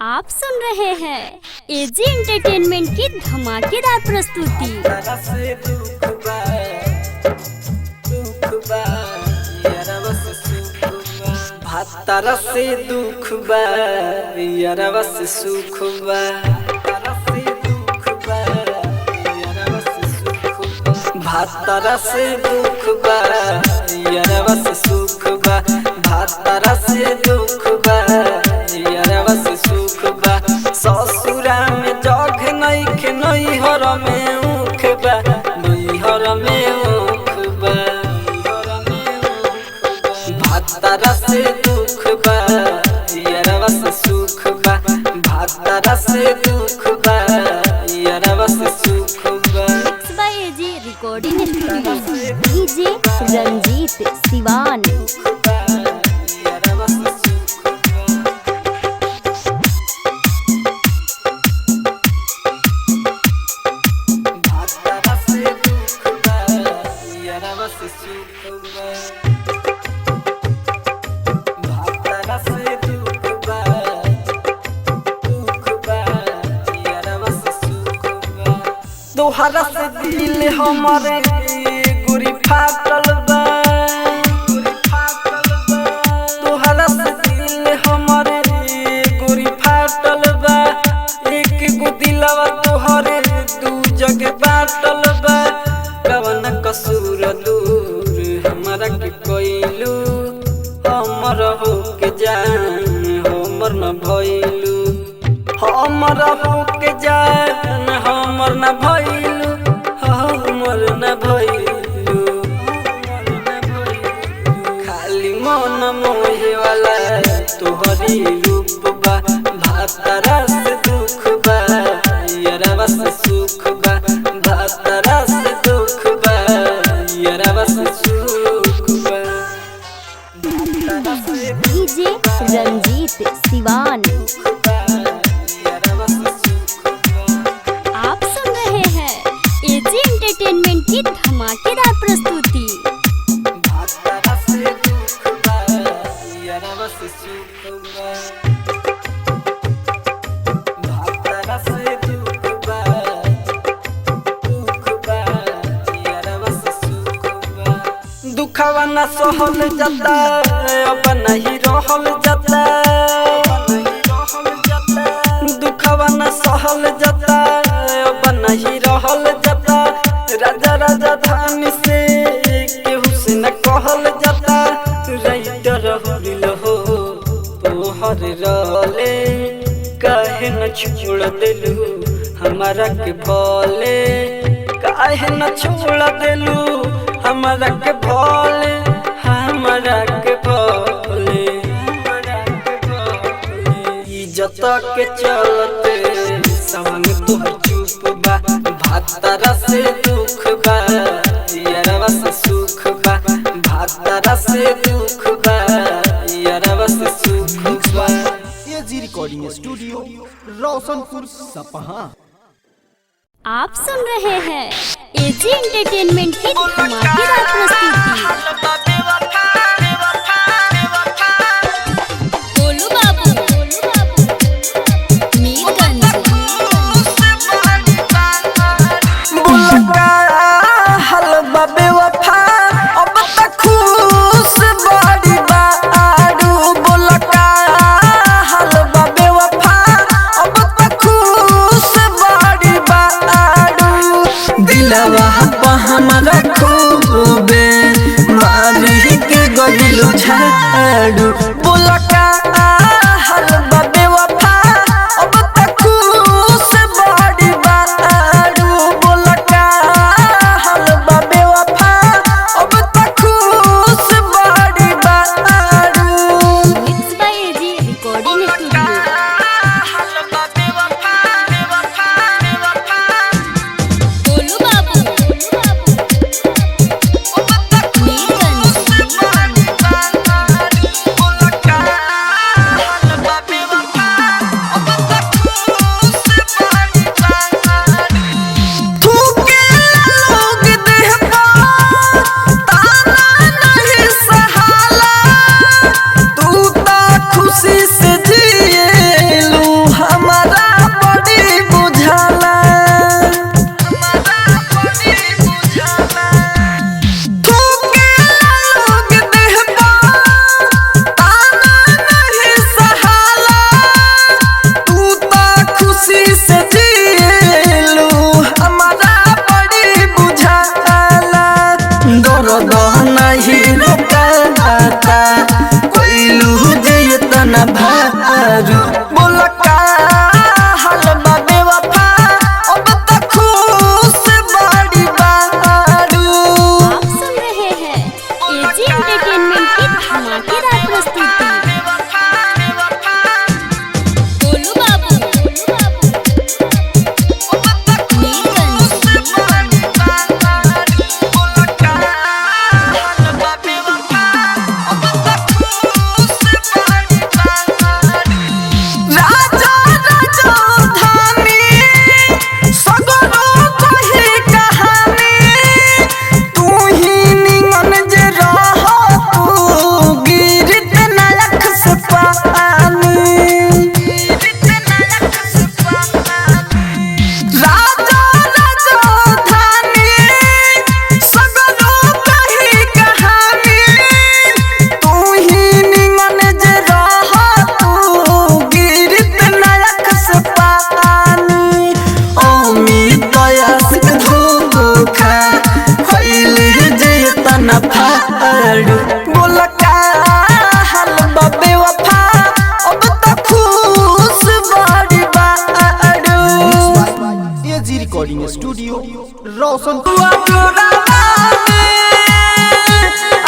आप सुन रहे हैं एजी एंटरटेनमेंट की धमाकेदार प्रस्तुति। भातारा से दुख बा यारवा से सुख बा, भातारा से दुख बा यारवा से सुख बा, भातारा से दुख बा यारवा से सुख बा। ससुरा में जग नइखे नैहर में ऊख बा, नैहर में ऊख बा, भातारा से दुख बा यारवा से सुख बा, भातारा से दुख बा यारवा से सुख बा। AG recording studio DJ Ranjit Siwan. तोहरा से दिल हमारे गुरी फाटल बा, तोहरा से दिल हमारे गुरी फाटल बा, एक गो दिलवा तोहरे दू जगह बाटल बा। कवन कसूर दूर हमारा के कोइलू, हमर हो के जान हमर न भइलू, हमर हो के जान हमर न भइलू, हमर न भइलू, खाली मन मोहे वाला तोहरी रूप बा। भातारा से दुख बा यारवा से सुख बा, भातारा से दुख बा यारवा से सुख बा। डीजे रंजीत सिवान। आप सुन रहे हैं एजी एंटरटेनमेंट की धमाकेदार प्रस्तुति। भातारा से दुख बा यारवा से सुख बा, भातारा से दुख बा यारवा से सुख बा। दुखवा न सहल जाता अब नहीं रहल जाता, दुखवा न सहल जाता अब नहीं रहल जाता। राजा राजा धानी से केहू से न कहल जाता, राइटर होलिल हो तोहर रहले काहे न छोड़ देलू हमारा के भोले, काहे न छोड़ देलू हमारा के भोले, हमारा के भोले, इज्जत के चलते संग तोहर चुप बा। भातारा से दुख बा यारवा से सुख बा, भातारा से दुख बा यारवा से सुख बा। AG recording studio Roshanpur Sapaha. आप सुन रहे हैं एजी एंटरटेनमेंट की धमाकेदार प्रस्तुति। गोलू बाबू मीरगंज। हलवा बेवफा अब तक खुश बड़ी बारू, बोलका हलवा बेवफा अब तक खुश बड़ी बारू। दिलवा हमारा खूबे मार बोल का हाल बा बेवफा अब तक खुश बड़ी बारू। आप सुन रहे हैं एजी एंटरटेनमेंट की धमाकेदार प्रस्तुति। गोलू बाबू राजा राजा धानी सगरो कही कहानी तू ही निंगन जे रह तू गिरत नायक से पानी। राजा राजा धानी सगरो कही कहानी तू ही निंगन जे रह तू गिरत नायक से पानी। उम्मीद दयासिक धोखा होइले जे तना फाड़ू बोल का हाल बा बेवफा अब तक खुश बड़ी बारू। AG recording studio Roshanpur.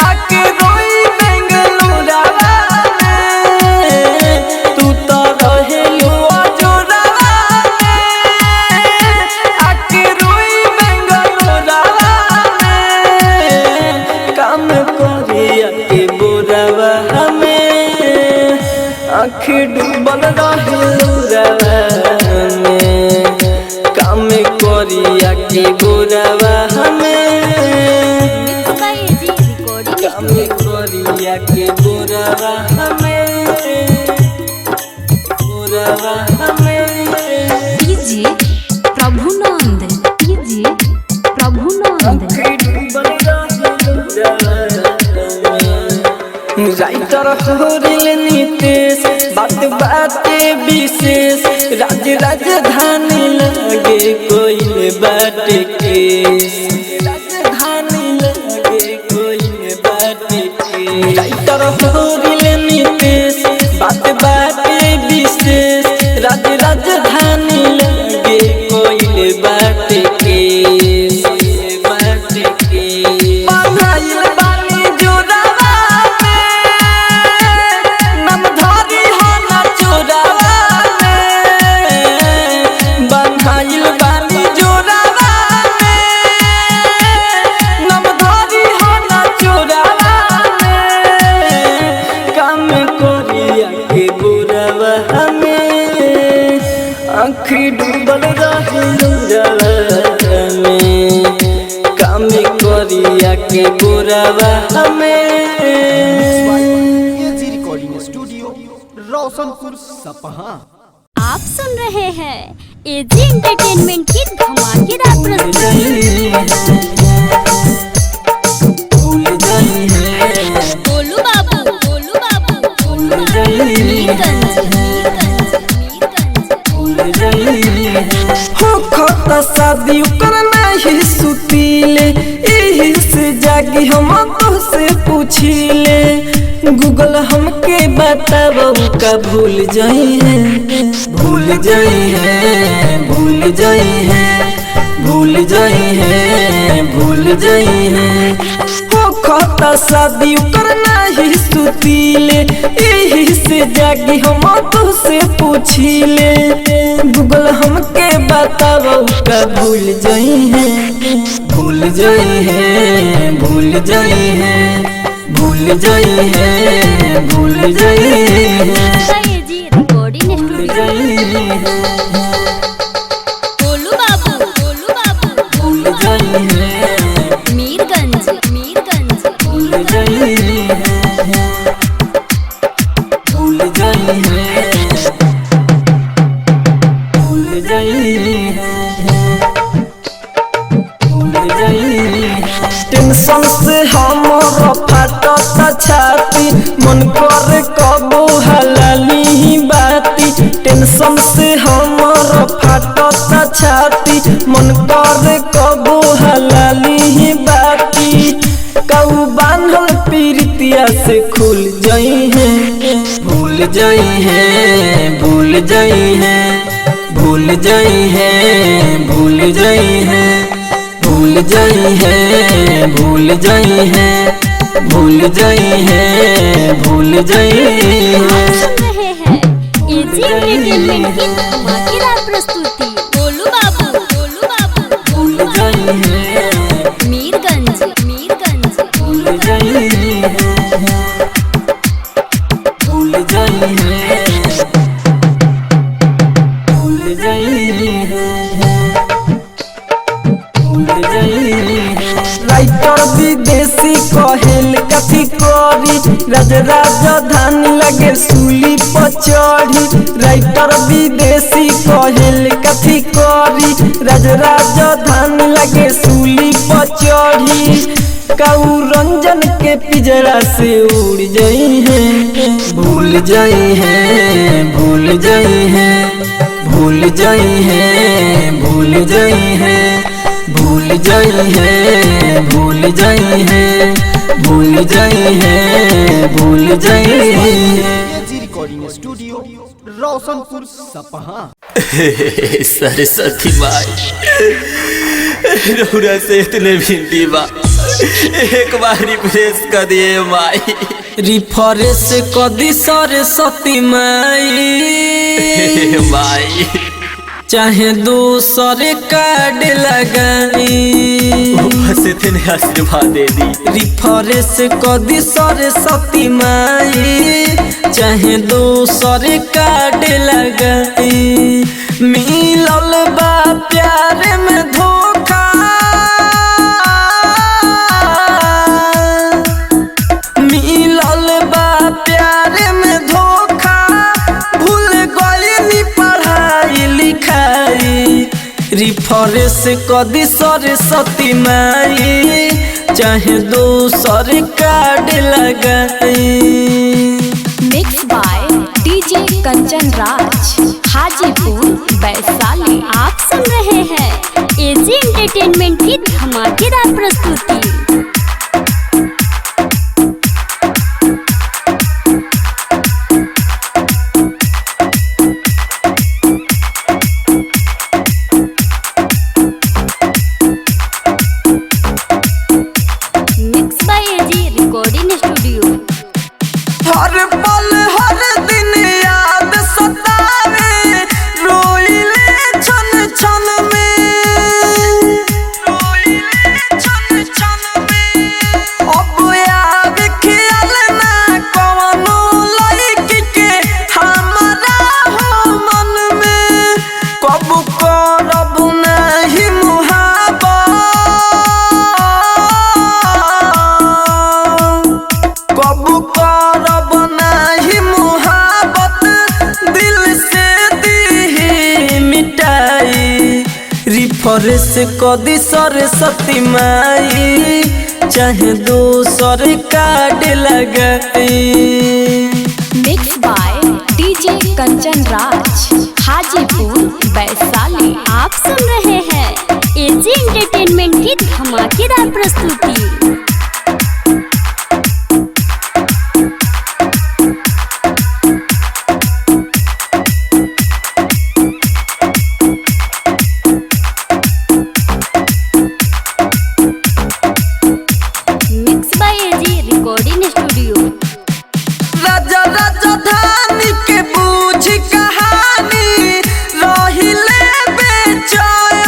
आके रोई बेंगलुरावा में तू तो रहेलू अजोरावा में। आके रोई बेंगलुरावा में काम करिया के बोरावा हमें आँख डूबल रहेलू रावा में काम करिया के बोरावा हमें एजी रिकॉर्डिंग काम करिया के बोरावा हमें बोरावा हमें। DJ Prabhunand DJ Prabhunand writer Horil Nitish बात बाते विशेष राज राजधानी लगे कोई बात केस। राजधानी लगे कोई बात केस। राइटर होरिल नीतीश बात बाते विशेष राज राजधानी लगे कोई बात केस। बात केस बनाइल बानी जोरावा में नम धरी हो ना चोरावा में। बनाइल बानी जोरावा में नम धरी हो ना चोरावा में काम करिया के बुरावा हमें आँख डूबल रहेलू रावा में काम करिया के बुरावा हमें। AG recording studio Roshanpur Sapaha. आप सुन रहे हैं एजी एंटरटेनमेंट की धमाकेदार प्रस्तुति। भूल जाई है गोलू बाबू मीरगंज हो खत शादी करना ही सुतीले एही से जागी हम तो से पूछिले गूगल हमके बताबो का भूल जाई है भूल जाई है भूल जाई है भूल जाई है भूल जाई है। हो खत शादी करना ही सुतीले एही से जागी हम तो से पूछिले गूगल हमके बताबो का भूल जाई है भूल जाई है भूल जाई है भूल जाई है भूल जाई है। AG recording studio. गोलू बाबू भूल जाई है मीरगंज भूल जाई है भूल जाई है भूल जाई है भूल जाई है। टेंशन से हमर फाटता छाती मन करे कबो हलाली बाती। टेंशन से हमर फाटता छाती मन करे कबो हलाली बाती। कऊ बांधल पीरितिया से खुल जाई है भूल भूल जाई है, भूल जाई है, भूल जाई है, भूल जाई है, भूल जाई है, भूल जाई है, भूल जाई है, भूल जाई है। सुन रहे हैं एजी एंटरटेनमेंट की धमाकेदार प्रस्तुति। गोलू बाबू, गोलू बाबू, भूल जाई है, मीरगंज, मीरगंज, भूल जाई है, भूल जाई है, भूल जाई है, भूल जाई है। राइटर विदेशी कहेल कथी करी, राज राजधानी लगे सूली पर चढ़ी। राइटर विदेशी कहेल कथी करी, राज राजधानी लगे सूली पर चढ़ी। काऊ रंजन के पिजरा से उड़ जाई है, भूल जाई है, भूल जाई है, भूल जाई है, भूल जाई है, भूल जाई है, भूल जाई है, भूल जाई है, भूल जाई है। एजी रिकॉर्डिंग स्टूडियो रोशनपुर सपहा। सरस्वती माई रौरा से इतने भिंडी बा, एक बार रिफ्रेश कर दिए माई। रिफ्रेश कर दी सरस्वती माई, माई चाहे दूसर कार्ड लगाई, बस इतने आशीर्वाद दे दी। रिफ्रेश कर दी सरस्वती माई, चाहे दूसर कार्ड लगाई। मिलल बा प्यार में धोखा, मिलल बा प्यार में धोखा, भूल गई पढ़ाई लिखाई। रिफ्रेश कर दी सरस्वती माई, चाहे दूसर कार्ड लगाई। Mix by DJ Kanchan Raj, Hajipur Vaishali. आप सुन रहे हैं एजी एंटरटेनमेंट की धमाकेदार प्रस्तुति। Mix by AG recording studio. हर पल हर दिन याद सतावे, रोइले छन छन में, रोइले छन छन में। अब याद ख्याल ना कवनो लड़की के हमारा हो मन में, कब करब नहीं मुहाबत, कब करब नहीं मुहाबत, दिल से दी मिटाई। रिफ्रेश कर दी सरस्वती माई, चाहे दूसर कार्ड लगाई। Mix by DJ Kanchan Raj, Hajipur Vaishali. आप सुन रहे हैं एजी एंटरटेनमेंट की धमाकेदार प्रस्तुति। Mix by AG recording studio. राजा राजधानी के बूझ कहानी, रहिले बेचैन,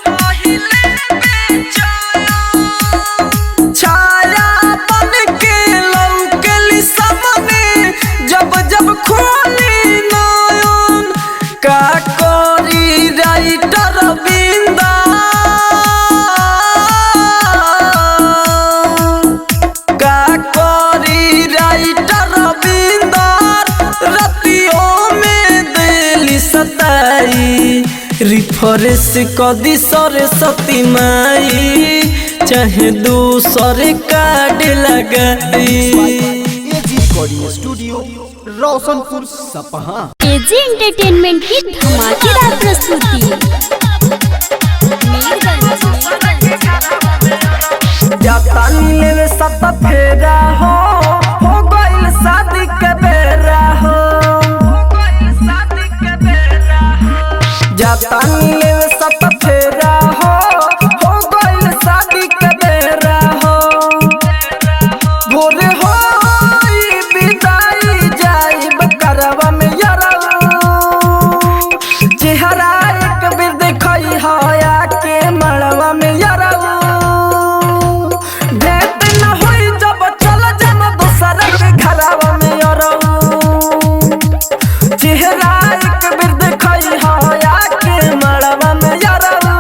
रहिले बेचैन। छाया बन के लौकेली सामने, जब जब खोली नयन। का करी राइटर बिंदा, का करी राइटर बिंदर, रतियों में दिल सताई। रिफ्रेश कर दी सरस्वती माई, चाहे दूसर कार्ड लगाई। एजी रिकॉर्डिंग स्टूडियो रोशनपुर सपहा। एजी एंटरटेनमेंट की धमाकेदार प्रस्तुति। जाता नीले में सत फेरा हो गइल शादी चेहरा एक बेर देखई हया के मड़वा में यारवा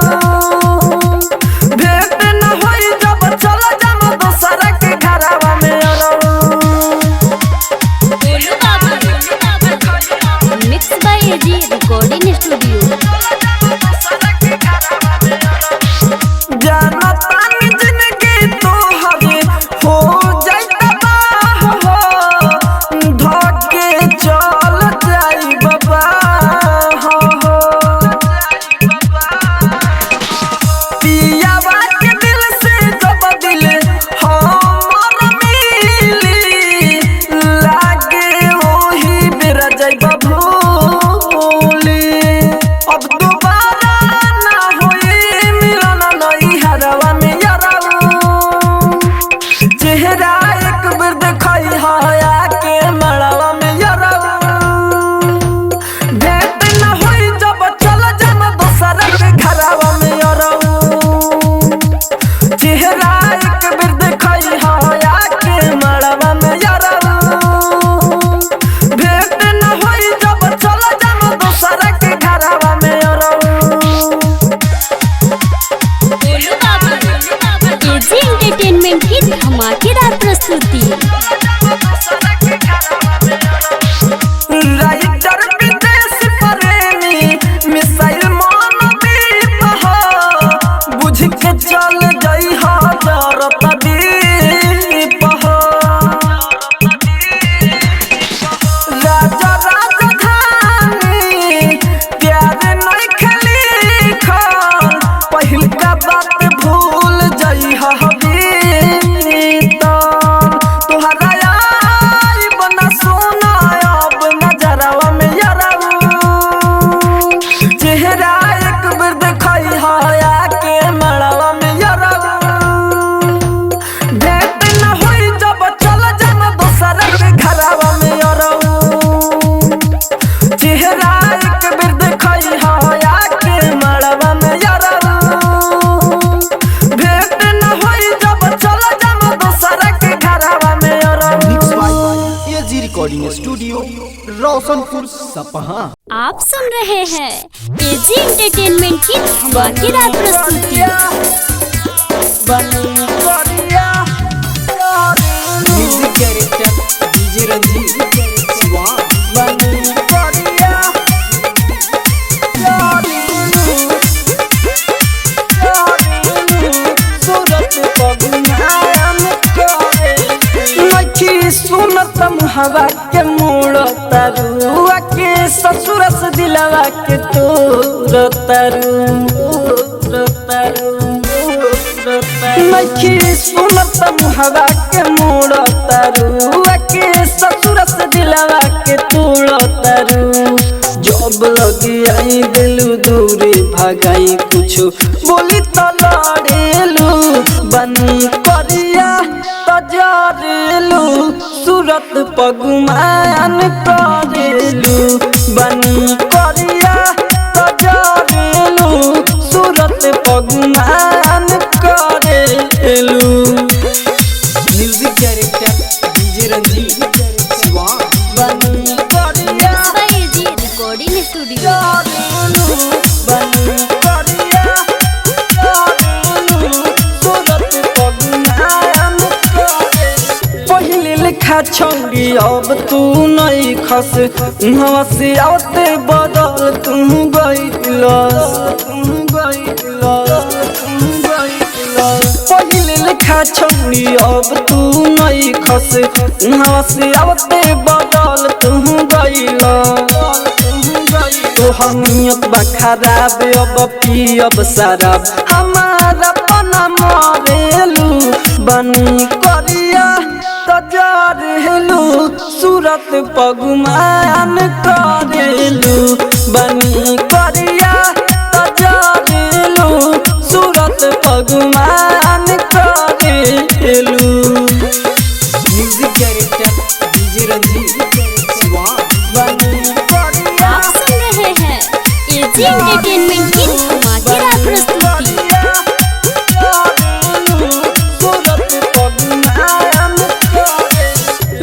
भेंट न होई जब चल जाम दोसरा के घरवा में यारवा Golu Babu mix by AG recording studio जाना तानी जिंदगी तोहरे हो जाइता बाह हो धके चल जाई बाबा हो पियावा के दिल से जब दिल हमर मिली लागे ओही बेरा जाइबा भूली अब दोबारा ना होई मिलन नई हरवा में यारवा चेहरा एक बेर देखई हया के मड़वा में यारवा भेंट न होई जब चल जाम दोसरा के घरवा में यारवा चेहरा एक बेर देखई हया के मड़वा में यारवा भेंट न होई जब चल जाम दोसरा के घरवा में यारवा गोलू बाबू एजी एंटरटेनमेंट की धमाकेदार प्रस्तुति राइटर विदेश प्रेमी मिसाइल मन दीप हो बुझ के चल गई हजार प्रदीप हो राजा राजधानी प्यार नहीं खेली खान पहिल का बात भूल जाई हबीता तोहरा आई बना सोना अब नजरवा में यारवा चेहरा एक बेर देखई हया के मड़वा में यारवा भेंट न होई जब चल जाम दोसरा के घरवा में यारवा चेहरा एक बेर देखई हया के मड़वा में यारवा भेंट न होई जब चल जाम दोसरा के घरवा में यारवा mix by AG recording studio Roshanpur Sapaha. आप सुन रहे हैं एजी एंटरटेनमेंट की धमाकेदार प्रस्तुति म्यूजिक डायरेक्टर डीजे रंजीत स्वाद सुनतम हवा के मोड़ तरुआ के ससुर से दिलवा के तोर नखी सुनतम हवा के मोड़ तरुआ के ससुर से दिलवा के तोड़ जब लगी आई दिलू दूरी भगाई कुछ बोली तो लड़ेलू बनी करिया तजरेलू सूरत पगुमान करेलू बनी करिया तजरेलू सूरत पगुमान करेलू म्यूजिक डायरेक्टर डीजे रंजीत स्वाद बनी करिया mix by AG recording studio बनी करिया सूरत पगुमान पहले लिखा छौड़ी अब तू नहीं खस नवा से आते बदल तू पहले लिखा छौड़ी अब तू नहीं खस नवा से आते बदल तू गइला तोहर नियत बा खराब अब पियब शराब हमारा पना मरेलू बनी करिया तजरेलू सूरत पगुमान करेलू बनी करिया तजरेलू सूरत पगुमान करेलू म्यूजिक डायरेक्टर डीजे रंजीत स्वाद बनी करिया आप सुन रहे हैं एजी एंटरटेनमेंट की धमाकेदार प्रस्तुति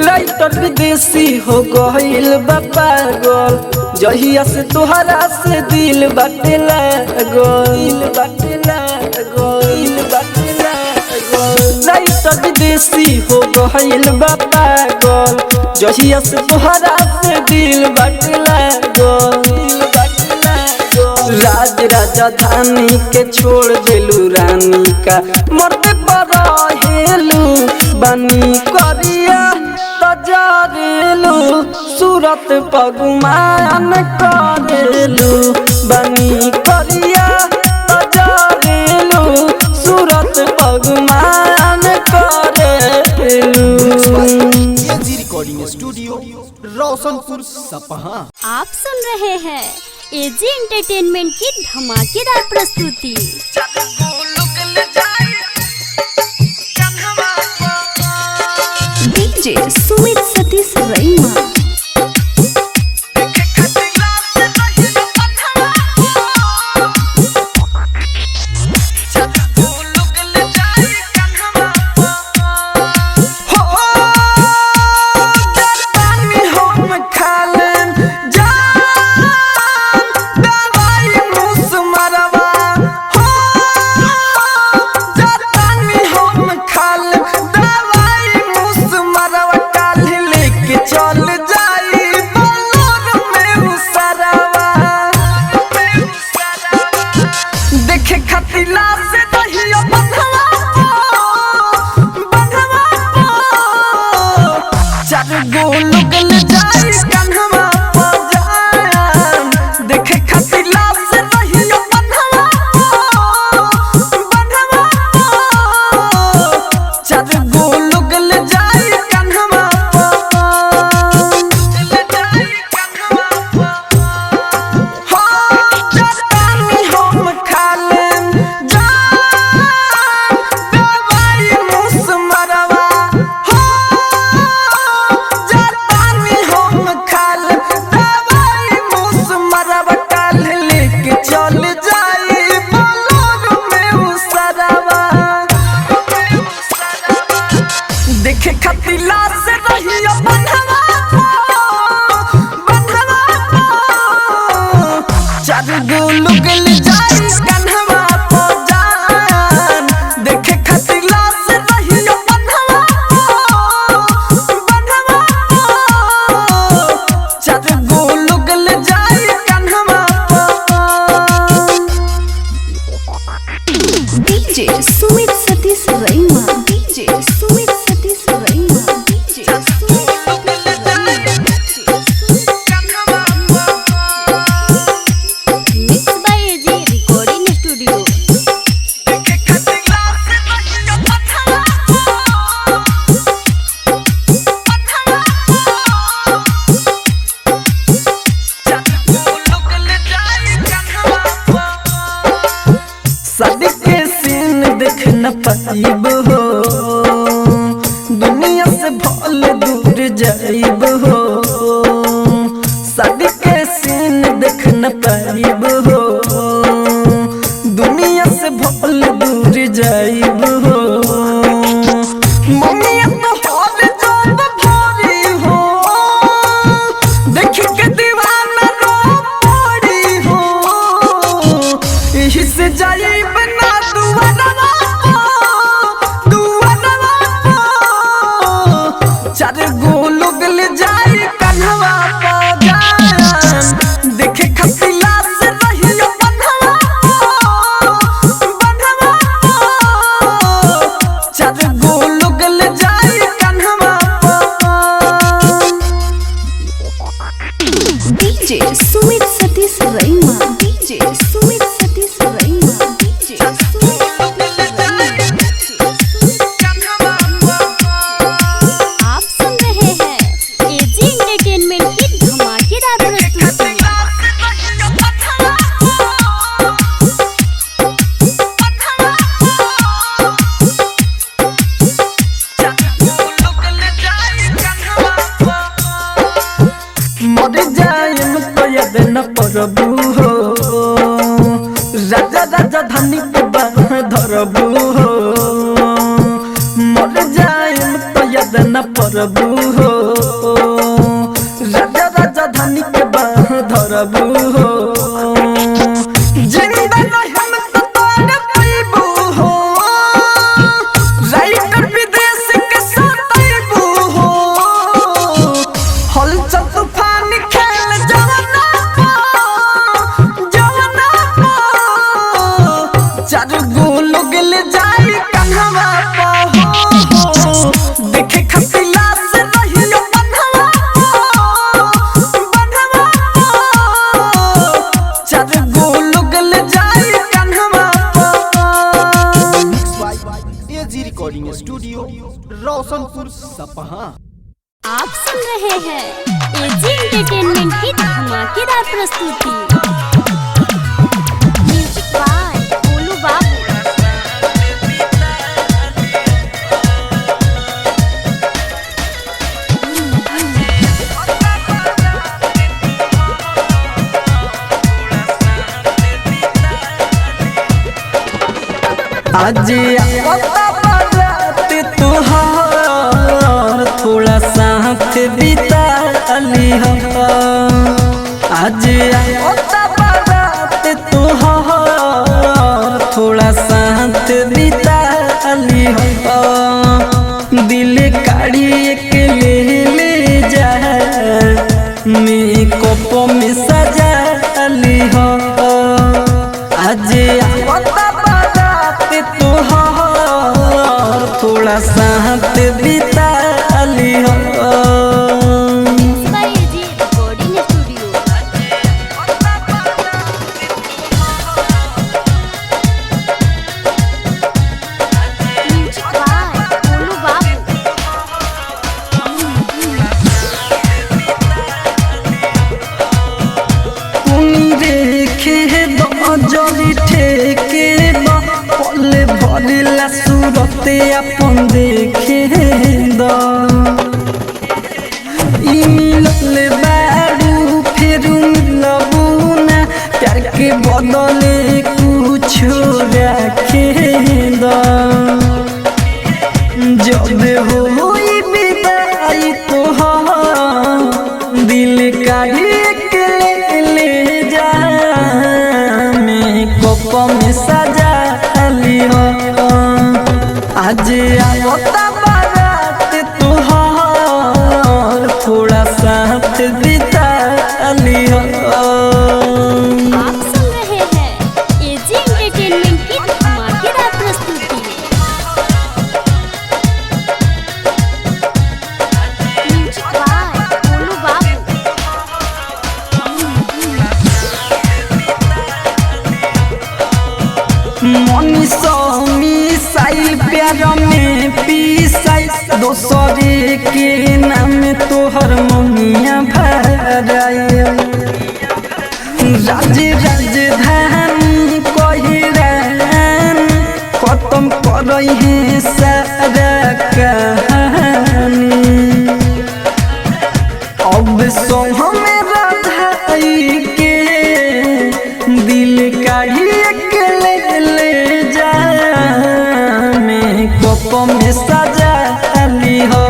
लाइटर विदेशी हो गइल बा पागल जहिया से तोहरा से दिल बाटे लागल राइट विदेशी हो गइल बा पागल जहिया से तोहरा से दिल बाटे लागल राज राजधानी के छोड़ देलू रानी का मरते पर हेलू बनी करिया तजरेलू सूरत पगुमान करेलू बनी करिया तजरेलू सूरत पगुमान करेलू। AG recording studio Roshanpur Sapaha. आप सुन रहे हैं एजी एंटरटेनमेंट की धमाकेदार प्रस्तुति। डीजे सुमित सतीश रैमा। पाइब हो दुनिया से भल दूर जाइब हो शादी के सीन देख न पाइब हो दुनिया से भल दूर जाइब हो मम्मी तो हर जब भरी हो देख के दीवाना रो पड़ी हो यही से जाइब ना दुआरा चार गो लोग ले जाए कन्हवा जान देखे खतिला से रहियो बंधवा चार गो लोग ले जाए कन्हवा DJ Sumit Satish रैमा DJ Sumit Satish रैमा DJ प्रभु हो राजा राजा धनी के बाह धरबू हो मर जाए तो याद न प्रभु हो राजा राजा धनी के बाह धर बाबू हो जिंदा नहीं हम तो तोड़ पाइबू हो राइटर विदेश के साथ आइबू हो हलचल तूफान खेल जवाना चार गो लोग ले जाई कन्हवा हो देखे खतिला से रहियो बन्हवा चार गो लोग ले जाई कन्हवा AG recording studio Roshanpur Sapaha. आप सुन रहे हैं एजी एंटरटेनमेंट की धमाकेदार प्रस्तुति। म्यूजिक बाय गोलू बाबू। आज आता बारात तुहार थोड़ा साथ बिता ली हो आज आता बारात तुहार थोड़ा साथ बिता ली हो दिल काढ़ी के ले जा मेकअप में सजा ली हो आज आता तुहार थोड़ा साथ बिता ली हो by AG recording studio. Music by Golu Babu. तुम देखे दो जली ठेके पल भरला सूरत अपन देखे दो मिलल बारू फिर मिलबू ना प्यार के बदले कुछ रखे दो जब हो विदाई तोहार दिल का ले जा मेकअप में सजा ली हो आज आता बारात तुहार थोड़ा साथ बिता ली हो आप सुन रहे हैं एजी एंटरटेनमेंट की धमाकेदार प्रस्तुति। म्यूजिक बाय गोलू बाबू। मनीषो मिसाइल प्यार में पीसाई दोसरे के नाम तोहर ममिया भराई राज राजधानी कोहिरान खत्म करई है सारा कहानी अब सो हमें राधाई के दिल काढ़ी के ले जा मेकअप में सजा ली हो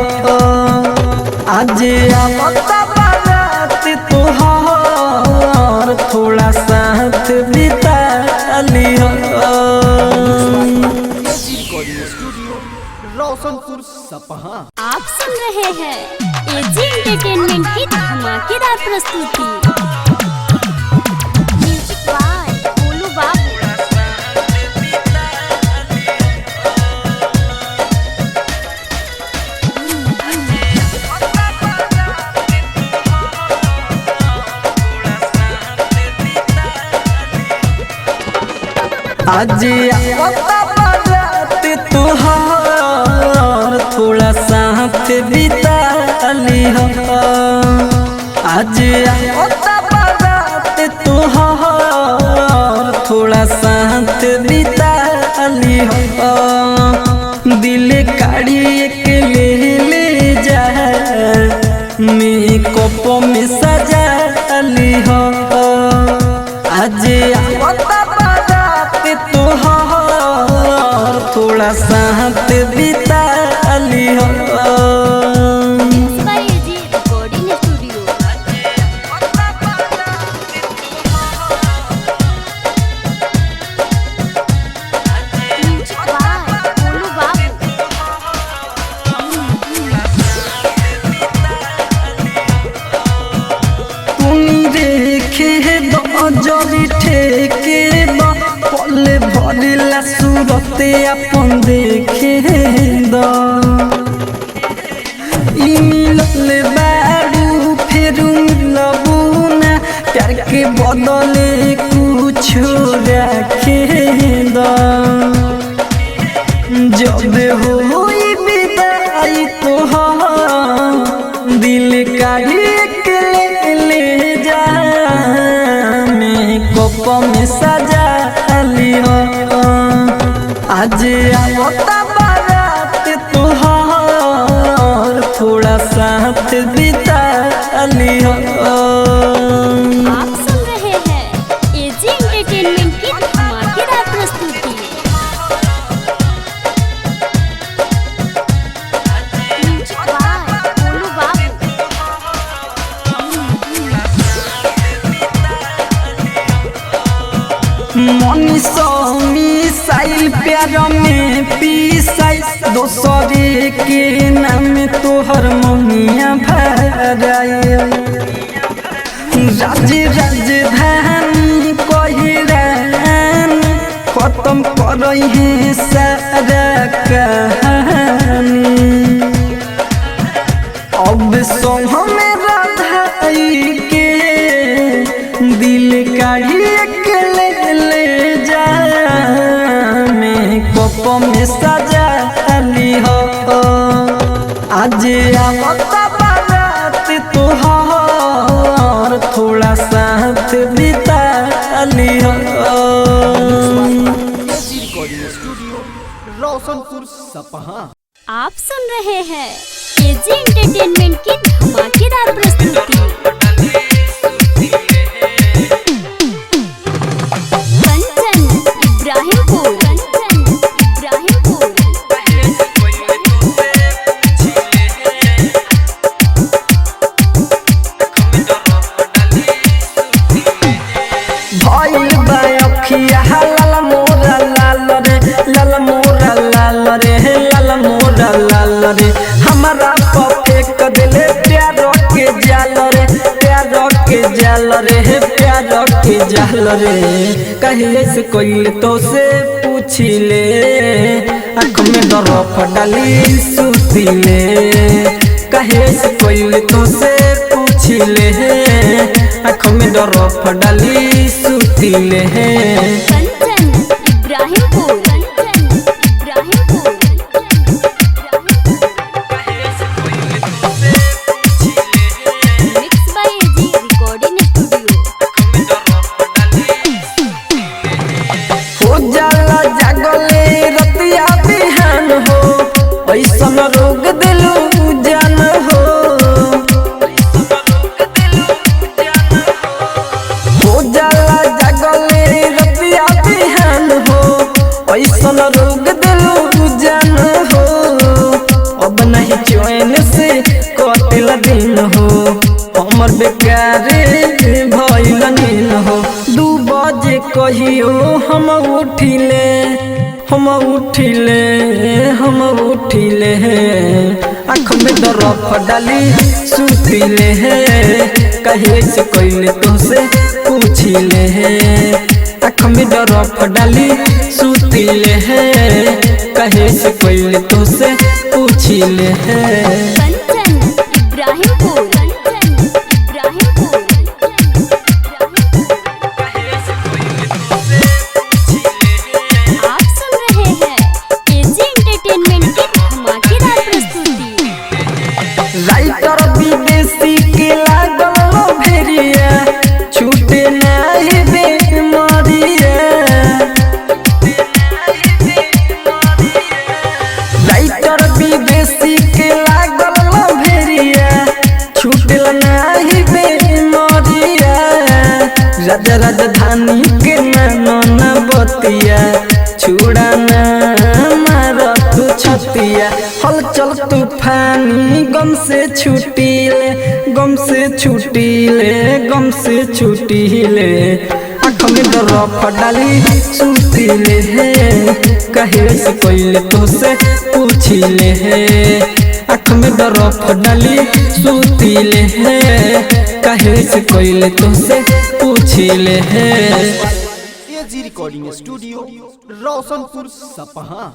आज आता बारात तुहार थोड़ा साथ बिता ली हो AG recording studio Roshanpur Sapaha. आप सुन रहे हैं एजी एंटरटेनमेंट की धमाकेदार प्रस्तुति। म्यूजिक बाय गोलू बाबू। आज आता बारात तुहार थोड़ा साथ बिता ली हो आज आता बारात तुहार थोड़ा साथ बिता ली हो दिल काढ़ी के ले जा मेकअप में सजा ली हो आज आता तुहार थोड़ा साथ बिता ली हो बाय एजी रिकॉर्डिंग स्टूडियो। नजरी ठेके द पल भरिला सूरते अपन देखे द ई मिलल बारू फेरू मिलबू ना प्यार के बदले कुछ रखे द जब होई विदाई तोहार दिल काढ़ी के ले जा मेकअप में सजा लियो आज आवता बारात तोहार थोड़ा साथ बिता लियो। आप सुन रहे हैं एजी एंटरटेनमेंट की धमाकेदार प्रस्तुति। बोलू बाबू मनीषो मिसाइल प्यार में पीसाई दोसरे के नाम तोहर ममिया भराई राजधानी कहरान खत्म करई है सारा कहानी अब सो हमें राधाई के दिल काढ़ी के ले जा मेकअप में सजा लियो आज आवता बारात तोहार थोड़ा साथ बिता लियो। Recording studio Roshanpur Sapaha. आप सुन रहे हैं एजी एंटरटेनमेंट की धमाकेदार प्रस्तुति। कंचन इब्राहिमपुर भइल बा अखिया लाल मोरा लाल रे लाल मोरा लाल रे लाल मोरा लाल रे हमारा फेंक दिले प्यार के जाल रे प्यार के जाल रे प्यार के जाल रे कहिए से कोई तो से पूछी ले आँख में बर्फ डाली सूती ले कहिए से कोई तो से पूछी ले आँख में बर्फ डाली सूती ले। Kanchan Ibrahimpur mix by AG recording studio. हो जाला जागले रतिया बिहान हो ऐसन रोग दिलू जान हो हो जाला जागले रतिया बिहान हो ऐसन रोग दिलू जान हो अब नहीं चैन से कटल दिन हो हमर बेकार भइल नीन हो 2 बजे कहियो हम उठिले हम उठिले हम उठिले आँख में बर्फ डाली सूतिले कहे से कोई तो से पूछिले आँख में बर्फ डाली सूतिले कहे से कोई तो से पूछिले। कंचन इब्राहिमपुर आप सुन रहे हैं एजी एंटरटेनमेंट की धमाकेदार प्रस्तुति। राइटर विदेशी के लागल भेरिया छूटे नहीं बेमारिया राइटर विदेशी के लागल भेरिया छूटे नहीं बेमारिया राजा राजधानी के नाना बतिया छुड़ाना मार तू छतिया हलचल तूफानी गम से छुटीले गम से छुटीले गम से छुटीले आँख में बर्फ डाली सूतीले कहे से कोई तो से पूछिले आँख में बर्फ डाली सुतीले है काहे से कोइले तुमसे पूछिले है। AG recording studio Roshanpur Sapaha.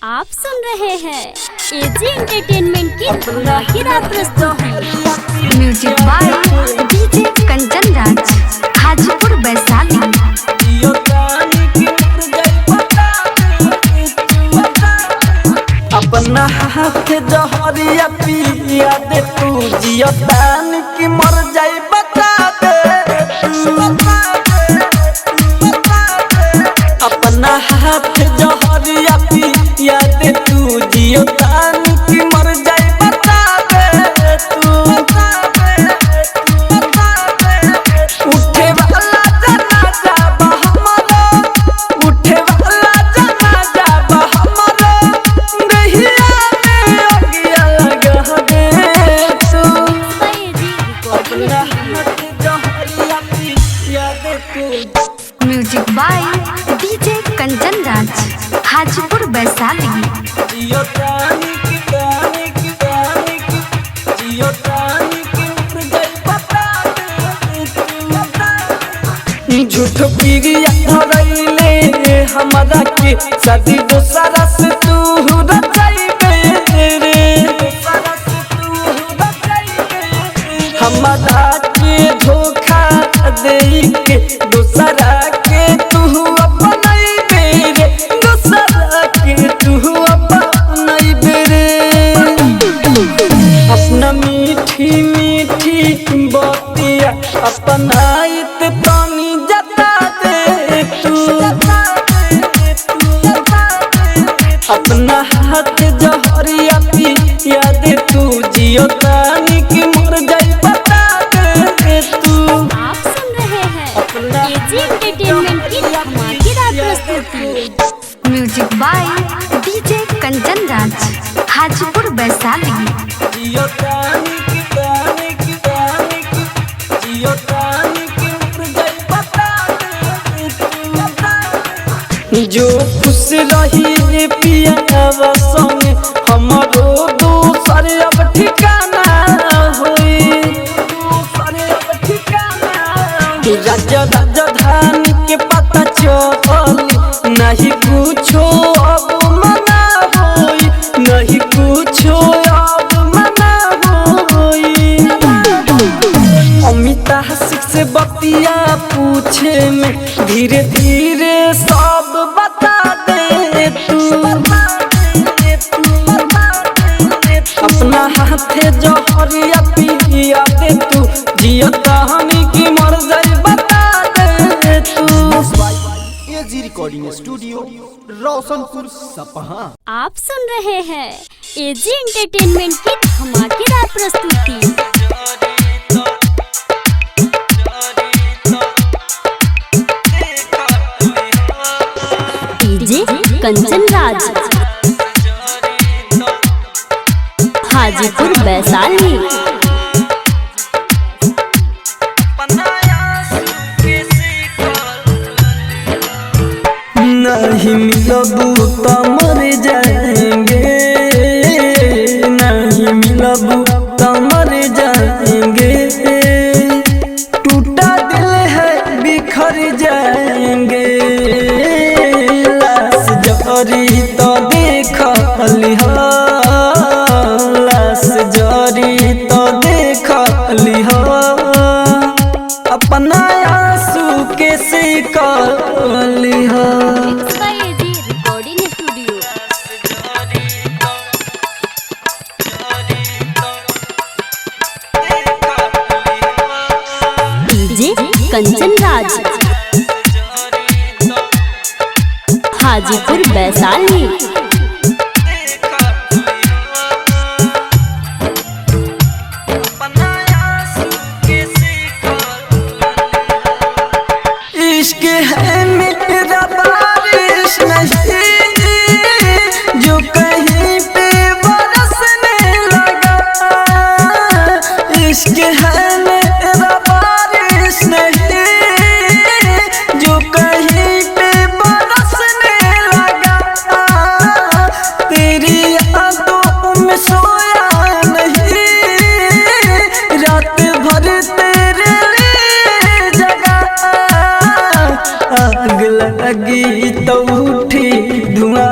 आप सुन रहे हैं एजी एंटरटेनमेंट की धमाकेदार प्रस्तुति। Music by DJ Kanchan Raj, Hajipur Vaishali. अपना हाथ जहरिया पिया दे तू जियतान की मर जाई बता दे तू। अपना हाथ जहरिया पिया दे तू जियतान की मर जाई बता दे तू। उठे वाला जनाजा बहमरो, उठे वाला जनाजा बहमरो, गहिया में अगिया लगा दे तू। अपना हाथ जहरिया पिया दे तू। Music by DJ Kanchan Raj, Hajipur Vaishali. झूठ पीरिया धरैले हमारा के शादी दोसरा से तू रचाइबे रे हमारा के धोखा दे के दोसरा के तू अपनाइबे रे दोसरा के तू अपनाइबे रे अपना मीठी मीठी बतिया अपनाइत पानी जता दे तू अपना हाथ जहरिया पिया दे तू जियो तानी की मर जाई बता दे तू। आप सुन रहे हैं एजी एंटरटेनमेंट की धमाकेदार प्रस्तुति। Music by DJ Kanchan Raj, Hajipur Vaishali. जियो तानी की जियो तानी की मर जाई बता दे तू। जो खुश रही पिया संग हमारो दूसर अब ठिकाना होई राजधानी के पता चली नहीं कुछो अब मना होई नहीं कुछो अब मना होई अमिता से बतिया पूछे में धीरे धीरे सब बता दे तू अपना हाथे जहरिया पिया दे तू जियो कहानी की मर जाई बता दे तू। AG recording studio Roshanpur Sapaha. आप सुन रहे हैं एजी एंटरटेनमेंट की धमाकेदार प्रस्तुति। डीजे कंचन राज, हाजीपुर वैशाली। नहीं मिलबू तो मर जाएंगे नहीं मिलबू तो मर जाएंगे टूटा दिल है बिखर जाएंगे लाश जरी तो देख लिहा लाश जरी तो देख लिहा अपना आंसू के सिका लिहा। AG recording studio. DJ Kanchan Raj, Hajipur Vaishali. इश्क है मेरा बारिश नहीं जो कहीं पे बरसने लगा इश्क है मेरा बारिश नहीं जो कहीं पे बरसने लगा तेरी यादों में सोया नहीं रात भर तेरे लिए जगा आग लगी तो उठी धुआं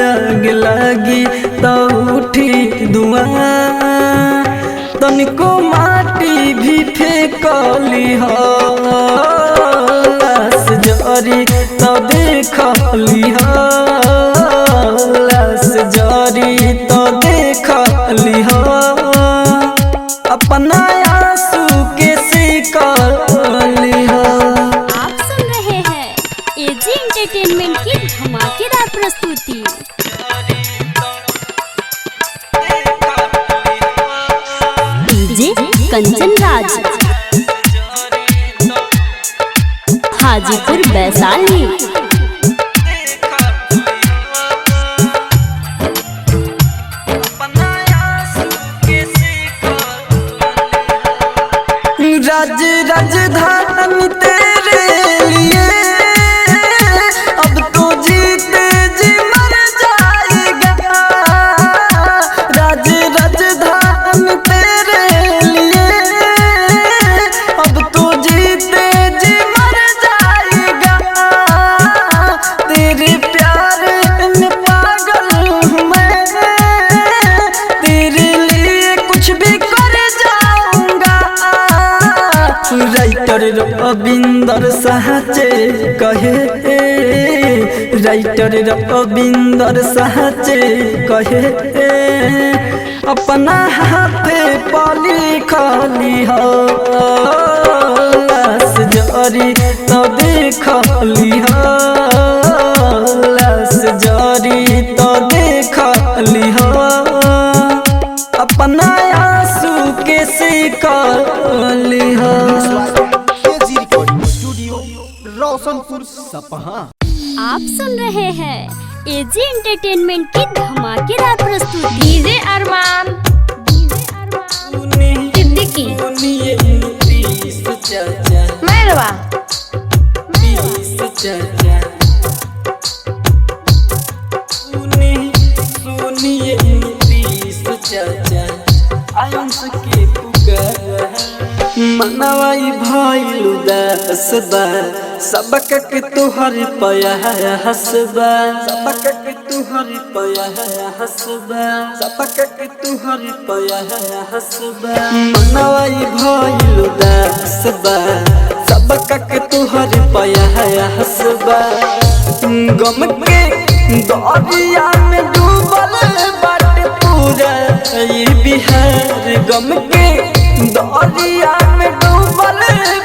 आग लगी तो उठी धुआं तनिको माटी भी फेंकली हो लाश जरी तो देखली हो लाश जरी तो देखली हो अपना आंसू के सिकली हो। आप सुन रहे हैं एजी एंटरटेनमेंट की धमाकेदार प्रस्तुति। डीजे कंचन राज, हाजीपुर वैशाली। राज राजधानी तेरे लिए अब तो जीते जी मर जाएगा राज राजधानी तेरे लिए अब तो जीते जी मर जाएगा रविंदर साचे कहे, राइटर रविंदर साचे कहे, अपना हाथे पाली खाली हो लाश जरी तो देखली हो, लाश जरी तो देखली हो, अपना आंसू के सिकली हो। AG recording studio Roshanpur Sapaha. आप सुन रहे हैं एजी एंटरटेनमेंट की धमाकेदार प्रस्तुति। डीजे अरमान सिद्दीकी मेहरबा मनवाई भइल उदास बा, सबक के तुहर पया है हसबा, सबक के तुहर पया है हसबा, सबक के तुहर पया है हसबा। मनवाई भइल उदास बा, सबक के तुहर पया है हसबा। गम के दरिया में डूबल बाटे पूरा ई बिहार, गम के दरिया में डूबल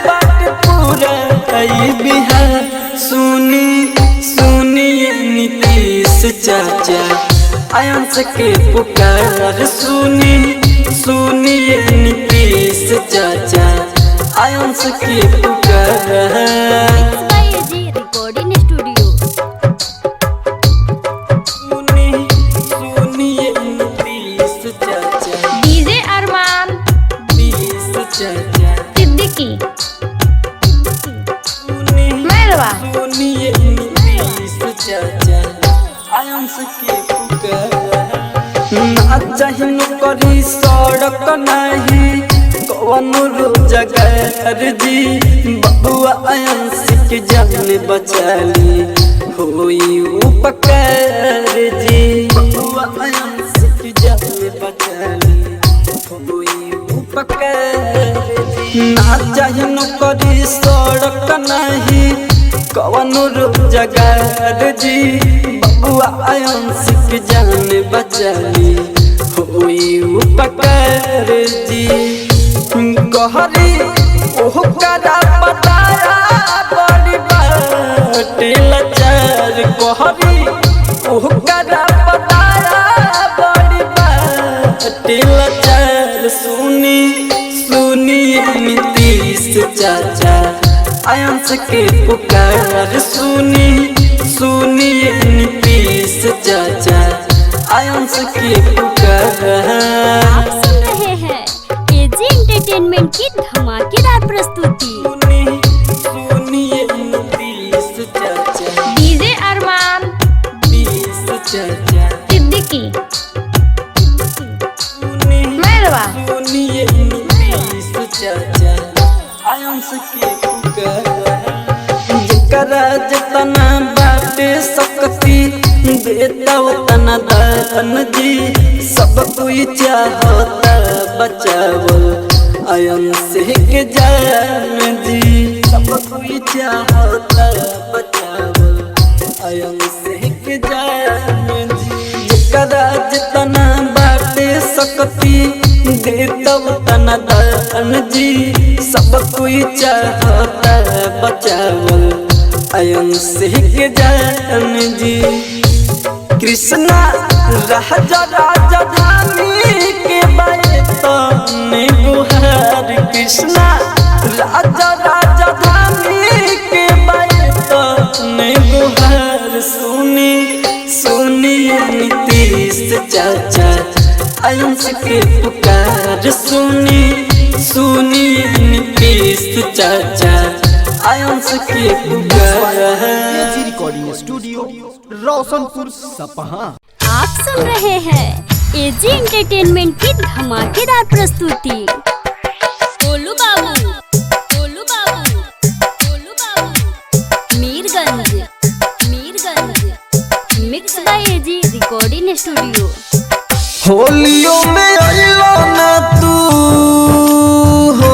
बाटे पूरा ई बिहार। सुनी सुनिए नीतीश चाचा आयंस के पुकार, सुनी सुनिए नीतीश चाचा आयंस के पुकार। AG recording studio. सुनिए नीतीश चाचा, डीजे अरमान नीतीश चाचा, सिद्दीकी मेहरबा सुनिए नीतीश चाचा आयंस के पुकार। ना चाहिए करी सड़क नहीं कौनो रोजगार जी, बबुआ आयंस के जान बचाली होई उपकार जी, बबुआ आयंस के जान बचाली होई उपकार जी। ना चाहिए करी सड़क नहीं कौनो रोजगार जी, बबुआ आयंस के जान बचाली होई उपकार जी। कहरी ओह करा बताया बड़ी बाटे लाचार, कहरी ओह करा बताया बड़ी बाटे लाचार। सुनी सुनिए नीतीश चाचा आयंस के पुकार, सुनी सुनिए नीतीश चाचा आयंस के पुकार। आप सुन रहे हैं एजी एंटरटेनमेंट की धमाकेदार प्रस्तुति। सुनिए नीतीश चाचा, डीजे अरमान नीतीश चाचा, सिद्दीकी मेहरबा सुनिए नीतीश चाचा आयंस के पुकार। जेकरा जितना बाटे शक्ति देता उतना दान जी, सब कोई चाहता बचावल आयंस के जान जी, सब कोई चाहता बचावल आयंस के जान जी। जेकरा जितना बाटे शक्ति देता उतना दान जी, सब कोई चाहता बचावल आयंस के जान जी। कृष्णा राजा राजधानी के बायतने गुहार, कृष्णा राजा राजधानी के बायतने गुहार। सुनी सुनिए नीतीश चाचा आयंस के पुकार, सुनी सुनिए नीतीश चाचा आयंस के पुकार। AG recording studio Roshanpur Sapaha. आप सुन रहे हैं एजी एंटरटेनमेंट की धमाकेदार प्रस्तुति। Golu Babu, Golu Babu, Golu Babu, Mirganj, Mirganj, mix by AG recording studio. होलियों में अइलो ना तू हो,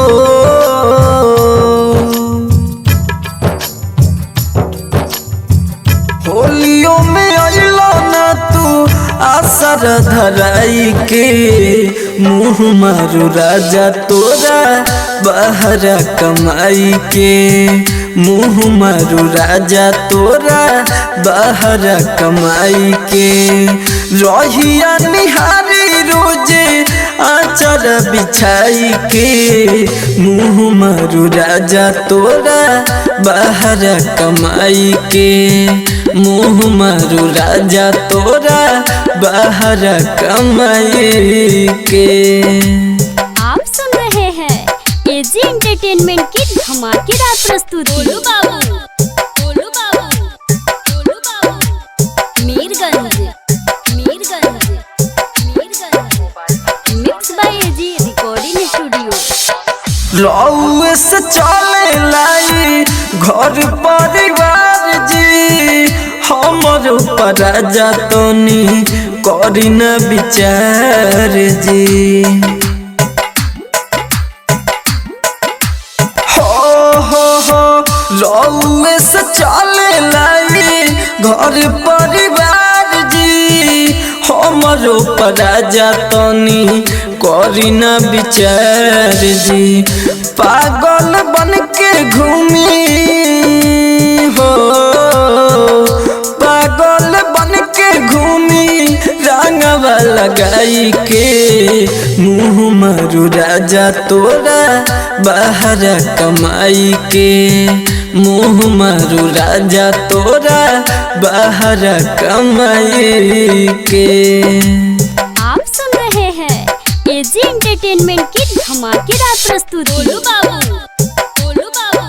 धराई के मुँह मारू राजा तोरा बहरा कमाई के मुँह मारू राजा तोरा बहरा कमाई के रहिया निहारी रोजे आचर बिछाई के मुँह मारू राजा तोरा बहरा कमाई के मुँह मारू राजा तोरा बहरा कमाई के। आप सुन रहे हैं एजी एंटरटेनमेंट की धमाकेदार प्रस्तुति। Golu Babu, Golu Babu, Golu Babu, Mirganj, Mirganj, Mirganj, mix by AG recording studio. रउए से चले लाई घर परिवार जी हमर ऊपर राजा तनी करी न विचार जी हो रउए से चले लाई घर परिवार जी हमर ऊपर राजा तनी करी न विचार जी पागल बन के घूमी हो पागल बन के घूमी रंगवा लगाई के मुँह मारू राजा तोरा बहरा कमाई के मुँह मारू राजा तोरा बहरा कमाई के। आप सुन रहे हैं एजी एंटरटेनमेंट की धमाकेदार प्रस्तुति। Golu Babu, Golu Babu,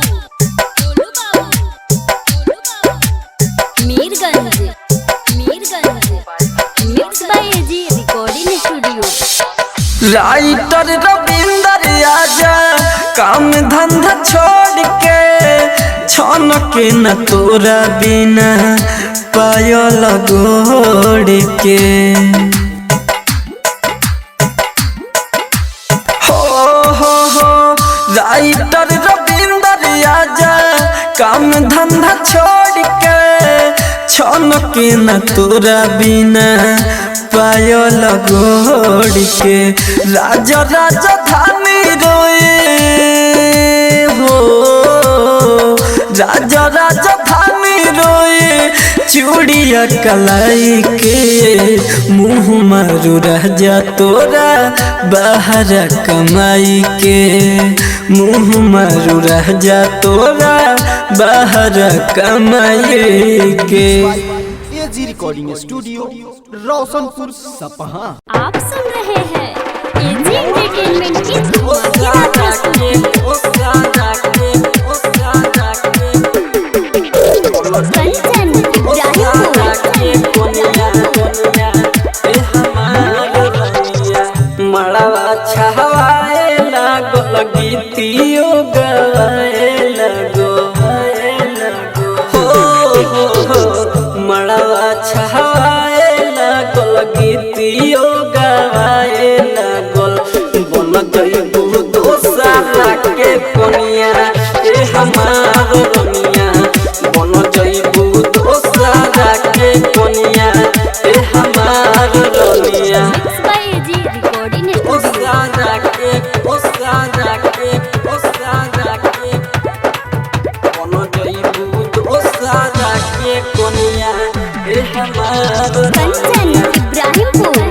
Golu Babu, Golu Babu, Mirganj, Mirganj, mix by AG recording studio. Writer Ravinder आजा काम धंधा छोड़ के छन के न तोरा बिना पायल गोड़ के हो राइटर रविंदर आजा काम धंधा छोड़ के छन के न तोरा बिना पायल गोड़ के राजा राजधानी रोए हो राजा राजधानी रोए चूड़िया कलाई के मुँह मारू राजा तोरा बहरा कमाई के मुँह मारू राजा तोरा बहरा कमाई के। AG recording studio Roshanpur Sapaha. आप सुन रहे हैं एजी एंटरटेनमेंट की धमाकेदार प्रस्तुति। कंचन मड़वा छहवाए लागल गीतियो गवाए लगो मड़वा छहवाए लागल गीतियो गवाए लगल बन गई दोसरा के कोनिया ए हमार रनिया बन जइबू दोसरा के कोनिया ए हमार रनिया। Mix by AG recording Kanchan Ibrahimpur,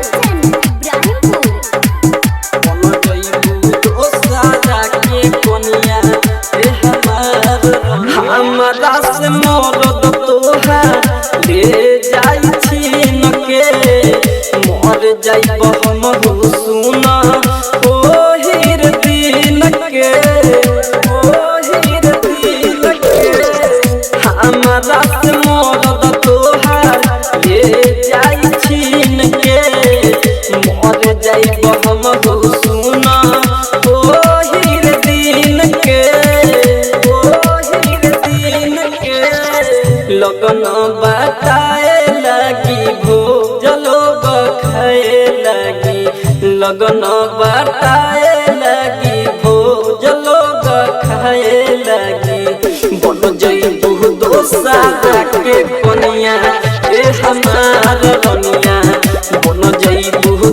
हमरा से मरद तोहार ले जाई छीन के मर जाइब हम सुना ओहिर दिन के ओहिर दिन के हमरा से मरद तोहार ले जाई छीन के मर जाइब हम सुना ओहिर दिन के लगन बताए लगी भोजलो खाए लगी लगन बताए लगी भोजलो खाए लगी बन जइबू दोसरा के कोनिया ए हमार रनिया बन जइबू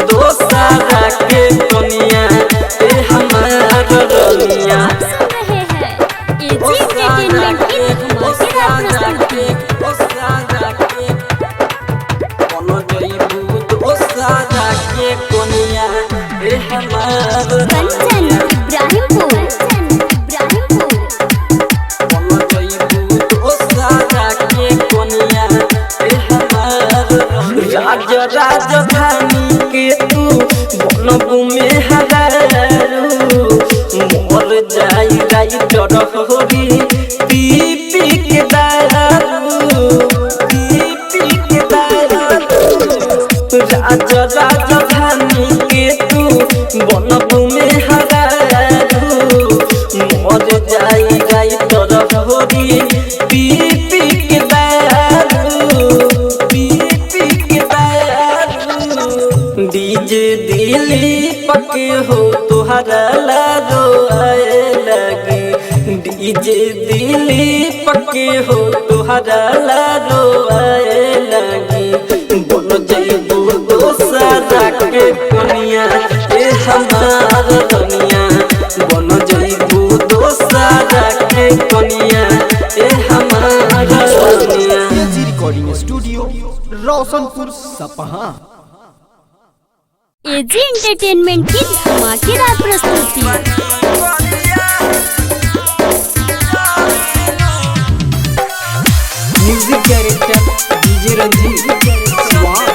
राइटर होरी पी पी के दारू राजा राजधानी के तू बनबू में हरारू मर जाई राइटर होरी पी पी के दारू डीजे दिली पके हो तुहरा लाडो आए लगी डीजे दिली पके हो तुहरा लाडो आए लगी बोल जइबू दोसरा के कनिया ए हमार दुनिया बन जइबू दोसरा के कनिया ए हमार दुनिया। एजी रिकॉर्डिंग स्टूडियो रोशनपुर सपहा। एजी एंटरटेनमेंट की धमाकेदार प्रस्तुति। म्यूजिक डायरेक्टर डीजे रंजीत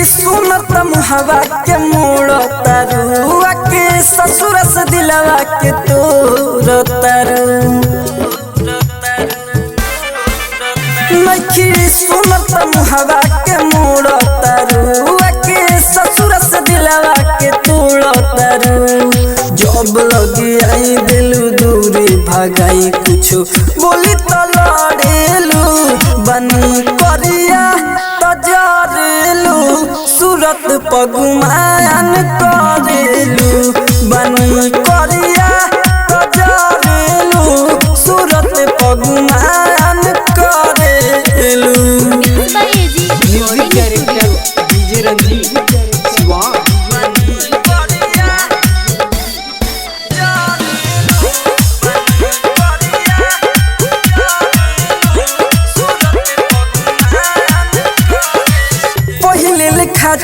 सुनत हवा के मोड़ तरुआ के ससुर से दिलवा के तोर तरु सुनत हवा के मोड़ तरुआ के ससुर से दिलवा के तोड़ तरु जब लगी आई दिलू दूरी भगाई कुछ बोली तो लड़ेलू बनी करिया तो जरेलू सूरत पगुमान करेलू बनी करिया तो जरेलू सूरत पगुमान करेलू। म्यूजिक डायरेक्टर डीजे रंजीत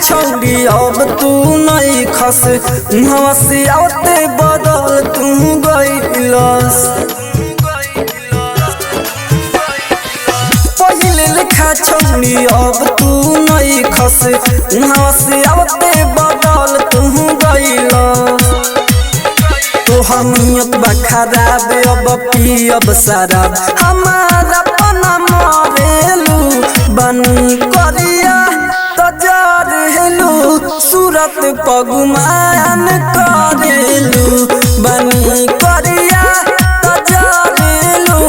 छौड़ी अब तू नहीं खस हंसी आते बदल तू गइलस पहिले लिखा छौड़ी अब तू नहीं खस हंसी आते बदल तू गइलस तो हमियत बा खराब अब पियब शराब हमारा पना मरेलू बनी करिया सूरत पगुमान करेलू बनी करिया तजरेलू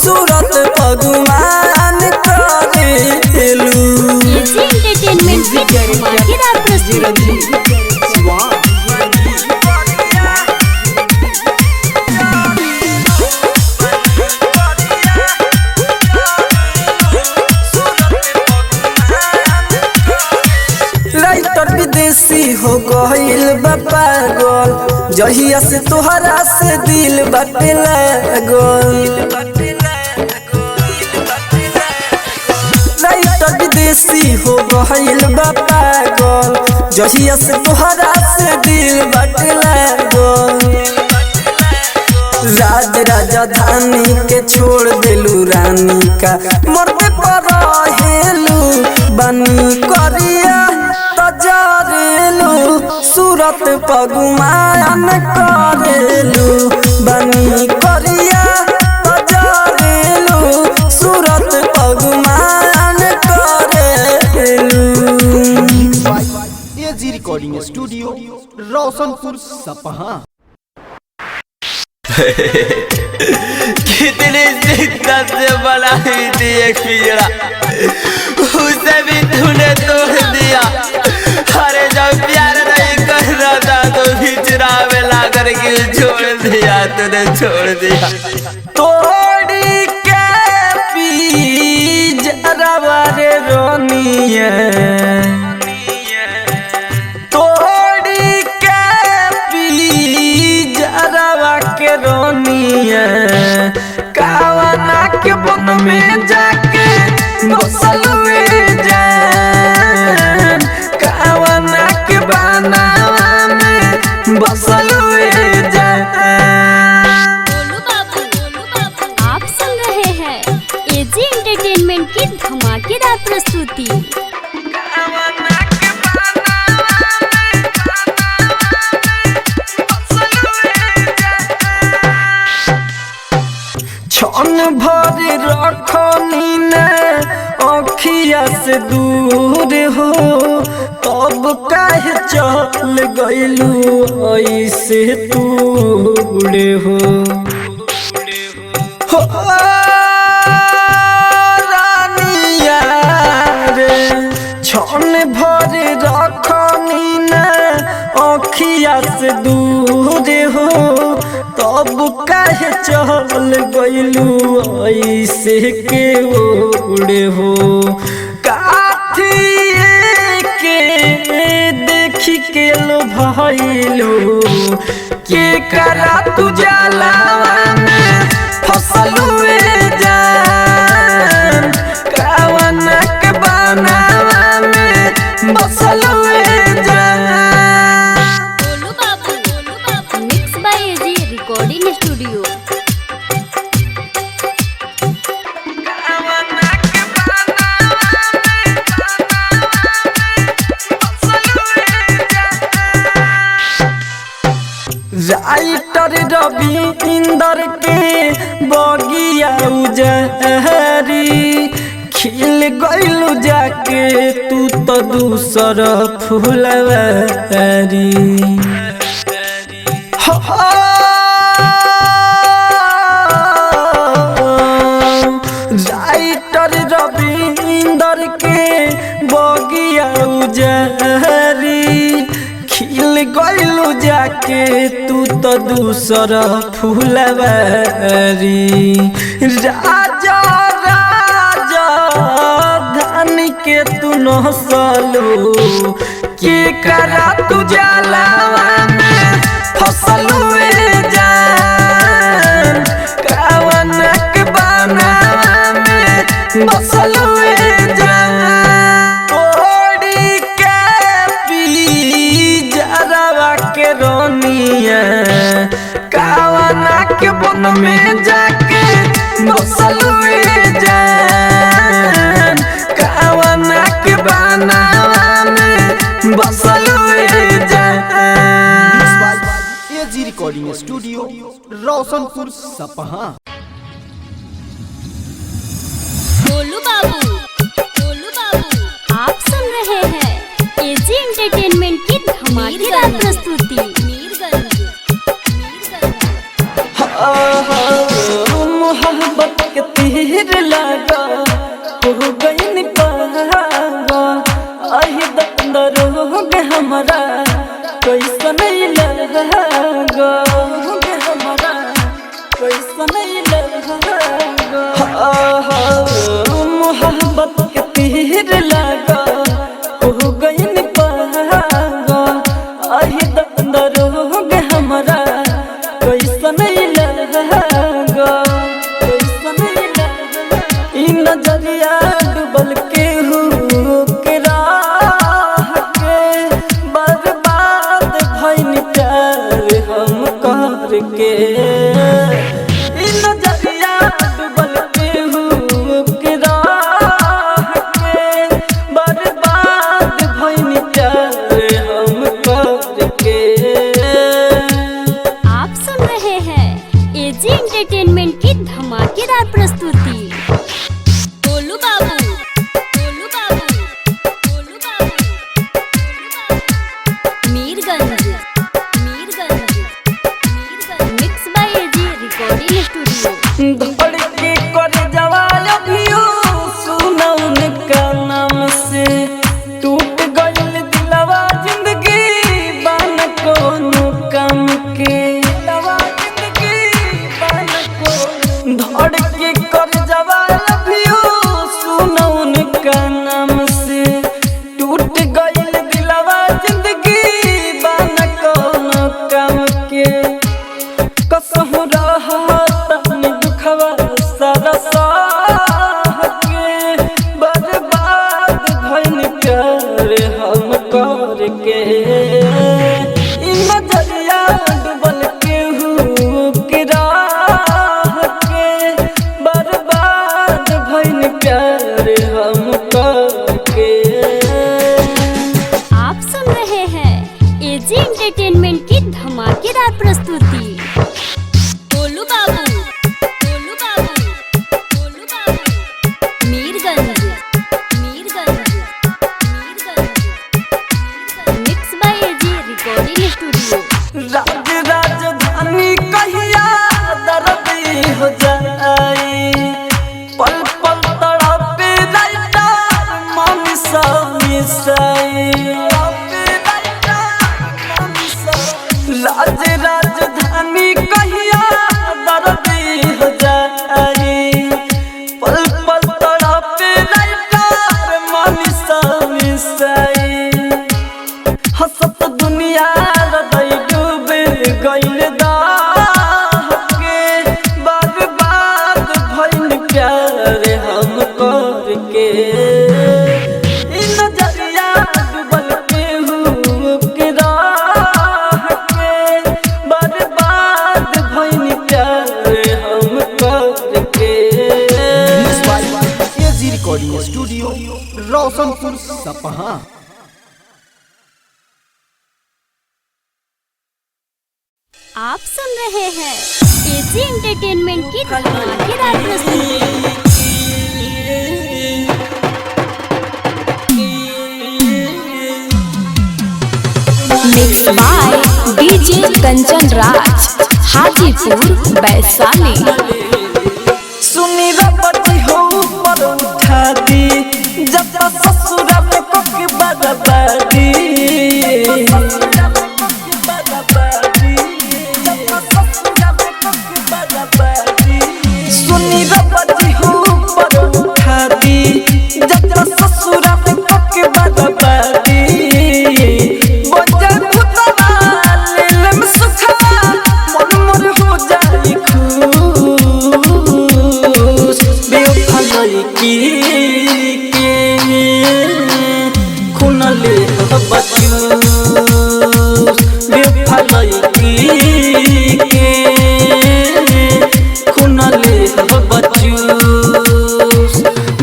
सूरत पगुमान करेलू। एंटरटेनमेंट की धमाकेदार प्रस्तुति। विदेशी हो गइल बा पागल जहिया से तोहरा से दिल बाटे लागल राइटर विदेशी हो गइल बा पागल जहिया से तोहरा से दिल बाटे लागल राज राजधानी के छोड़ देलू रानी का मरते पर हेलू बनी करिया तजरेलू सूरत पगुमान करेलू बनी करिया तजरेलू सूरत पगुमान करेलू। एजी रिकॉर्डिंग स्टूडियो रोशनपुर सपहा। कितनी शिद्दत से बनाई थी एक पिंजरा उसे भी तूने तोड़ दिया। अरे जब प्यार नहीं कर रहा था तो बिचरा में ला कर क्यों छोड़ दिया तूने छोड़ दिया। तोड़ी के पिंजरा वाले रोनिए तोड़ी के पिंजरा के रोनिए कावना के बन में जाके बसल जान कावना के बनावा में बसल जान। आप सुन रहे हैं एजी एंटरटेनमेंट की धमाकेदार प्रस्तुति। क्षण भर रखनी न अखिया से दूर हो, तब काहे चल गइलू ऐसे दूर हो। रानिया रे क्षण भर रखनी न अखिया से दूर हो, तब काहे चल गइलू ऐसे के ओड़े हो। काठिए के देखी के लो भइलू के करा तू जलावा में फसलुए जान, कावना के बनावा में बसलुए जान। Golu Babu mix by AG recording studio. Writer Ravi Inder के बगिया उजहरी, खिल गइलू जाके तू तो दूसर फुलवारी। राइटर रवि इंदर के बगिया उजहरी, खिल गइलू जाके तू तो दूसर फुलवारी। राजा राजा धन के तू नसलू के करा तू जलावा में फसलुए जान, कावना के बनावा में बसलुए जान। के रोनिया कावना के बन में जाके बसलुए जान, कावना के बनावा में बसलुए जान। एजी रिकॉर्डिंग स्टूडियो रोशनपुर सपहा। गोलू बाबू आप सुन रहे हैं एजी एंटरटेनमेंट की धमाकेदार प्रस्तुति। मोहब्बत के तीर लगा हो गई पावा, आही दंदर हो गए हमारा कैसा नहीं लगा, हमारा कैसा नहीं लगा। मोहब्बत के तीर लगा हो गई पावा, आही दंदर हो गए हमारा कैसा नहीं लगा, कैसा नहीं लगा। इन नजरिया डूबल के के राह के बर्बाद भइल प्यार हम करके। इन नजरिया डूबल के राह के बर्बाद भइल प्यार हम करके। एजी एंटरटेनमेंट की धमाकेदार प्रस्तुति। Golu Babu Mirganj mix by AG recording studio. धड़ के कर जवाल अभियो सुना उनका नाम से, टूट गइल दिलवा जिंदगी बन कोनो काम के। धड़ के कर जवाल अभियो सुना उनका नाम से, टूट गइल दिलवा जिंदगी बन कोनो काम के। कसहु रहत दुखवा सारा साह के, बर्बाद भइल प्यार हम करके। इन नजरिया डूबल के राह के बर्बाद प्यार हम करके नजरिया डूबल केहू के राह के बर्बाद भइनी प्यार हम करके। AG recording studio Roshanpur Sapaha. आप सुन रहे हैं एजी एंटरटेनमेंट की धमाकेदार प्रस्तुति। Mix by DJ Kanchan Raj, Hajipur Vaishali. सुनी रबती हो पर उठा दी जब तक ससुर में कोकी बर्बादी सुनी रबती हो पर उठा दी जब तक ससुर में कोकी बर्बादी बंजर खुदा लेल में सुखा मन मोर हो जाई खुश बेवफाई की के खुनले बचूस बेवफाई की के खुनले बचूस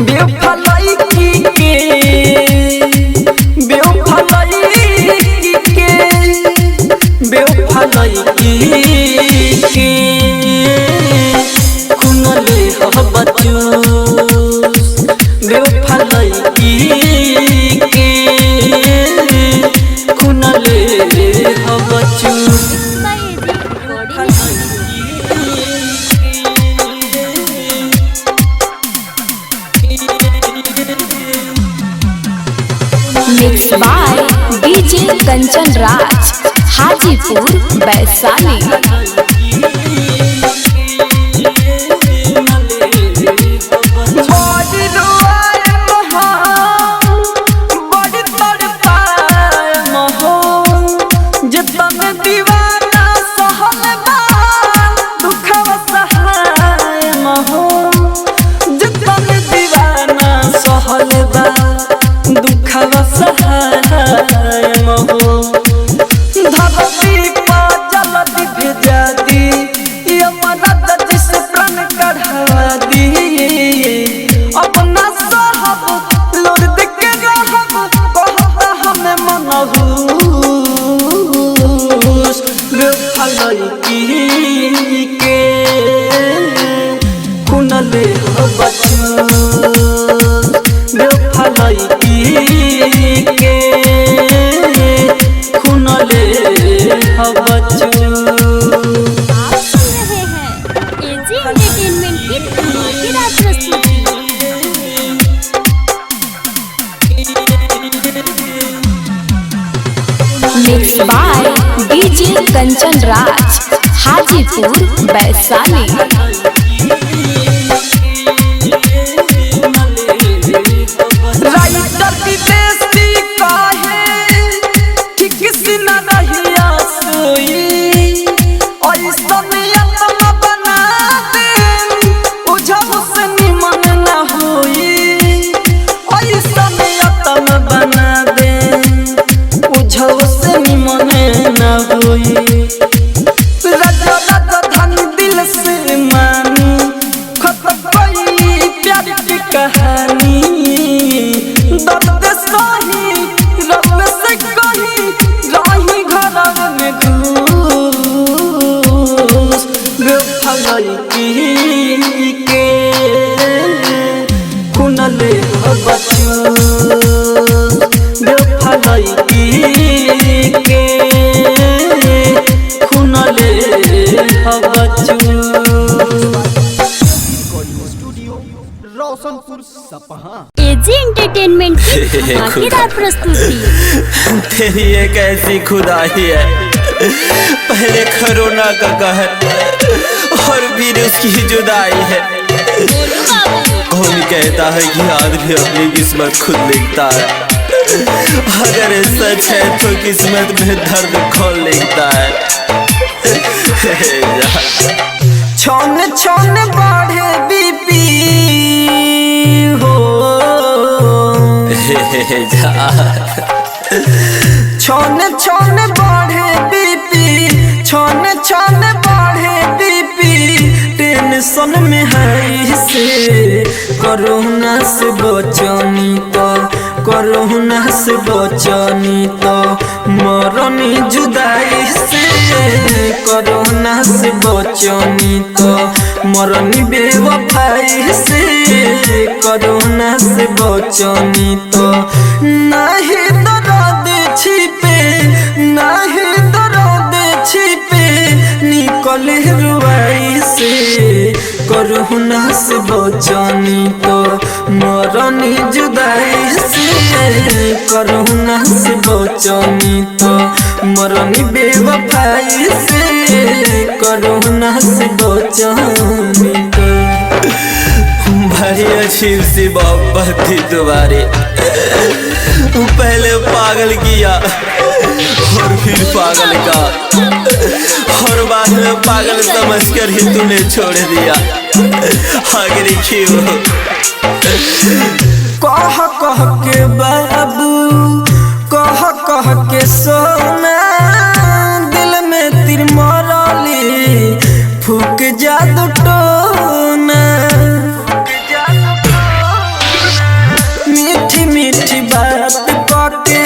बेवफाई की के बेवफाई की के बेवफाई की के खुनले बचूस बेवफाई की के खुनले बचूस। Mix by DJ Kanchan Raj, Hajipur Vaishali. बड़ी रुआए मोहन बड़ी तड़पाए मोहन जितन दीवाना सहल बा दुखवा सहाय मोहन जितन दीवाना सहल बा दुखवा सहाय मोहन धरती पर जल्दी भेजा दी यमराज जिसे प्राण कढ़ा दी अपना साहब लोर देख के रहब कहता हमें मनहूस बेवफाई की के खुनले बचूस बेवफाई की के खुनले बचूस। आप सुन रहे हैं एजी एंटरटेनमेंट की धमाकेदार प्रस्तुति। Mix by DJ Kanchan Raj, Hajipur Vaishali. Writer Videshi काहे ठीक से न रहिया सोई ऐसन आत्मा बना दे उझव से निमन न होई ऐसन आत्मा बना दे उझव से निमन न होई राजा राजा धन दिल से मानी खत्म कोई प्यार की कहानी दर्द सही रब से कही राही घर में घूस बेवफाई की के खुनले बचूस बेवफाई की के खुनले बचूस। स्टूडियो रोशनपुर सपहा। एजी एंटरटेनमेंट की धमाकेदार प्रस्तुति। तेरी ये कैसी खुदाई है, पहले कोरोना का कहर और फिर उसकी जुदाई है। कौन कहता है कि आदमी अपनी किस्मत खुद लिखता है, अगर ये सच है तो किस्मत में दर्द कौन लिखता है। छन छन बढ़े बीपी जा। छोने छोने बढ़े बीपी, छोने छोने बढ़े बीपी, टेंशन में है से कोरोना से बचनी तो, कोरोना से बचनी तो मरनी जुदाई से, कोरोना से बचनी तो मरनी बेवफाई से, कोरोना से बचनी तो नहीं दर्द छिपे, नहीं दर्द छिपे निकले रुआई से, कोरोना से बचनी तो मरनी जुदाई से, कोरोना से बचनी तो मरनी बेवफाई से, कोरोना से बचनी तो। बड़ी अजीब सी मोहब्बत थी तुम्हारी, पहले पागल किया और फिर पागल का, और बाद में पागल समझकर ही तूने छोड़ दिया। आखिर क्यों? कह कह के बाबू, कह कह के सोना, दिल में तिर मरली फूक जादू टोना, मीठी मीठी बात करके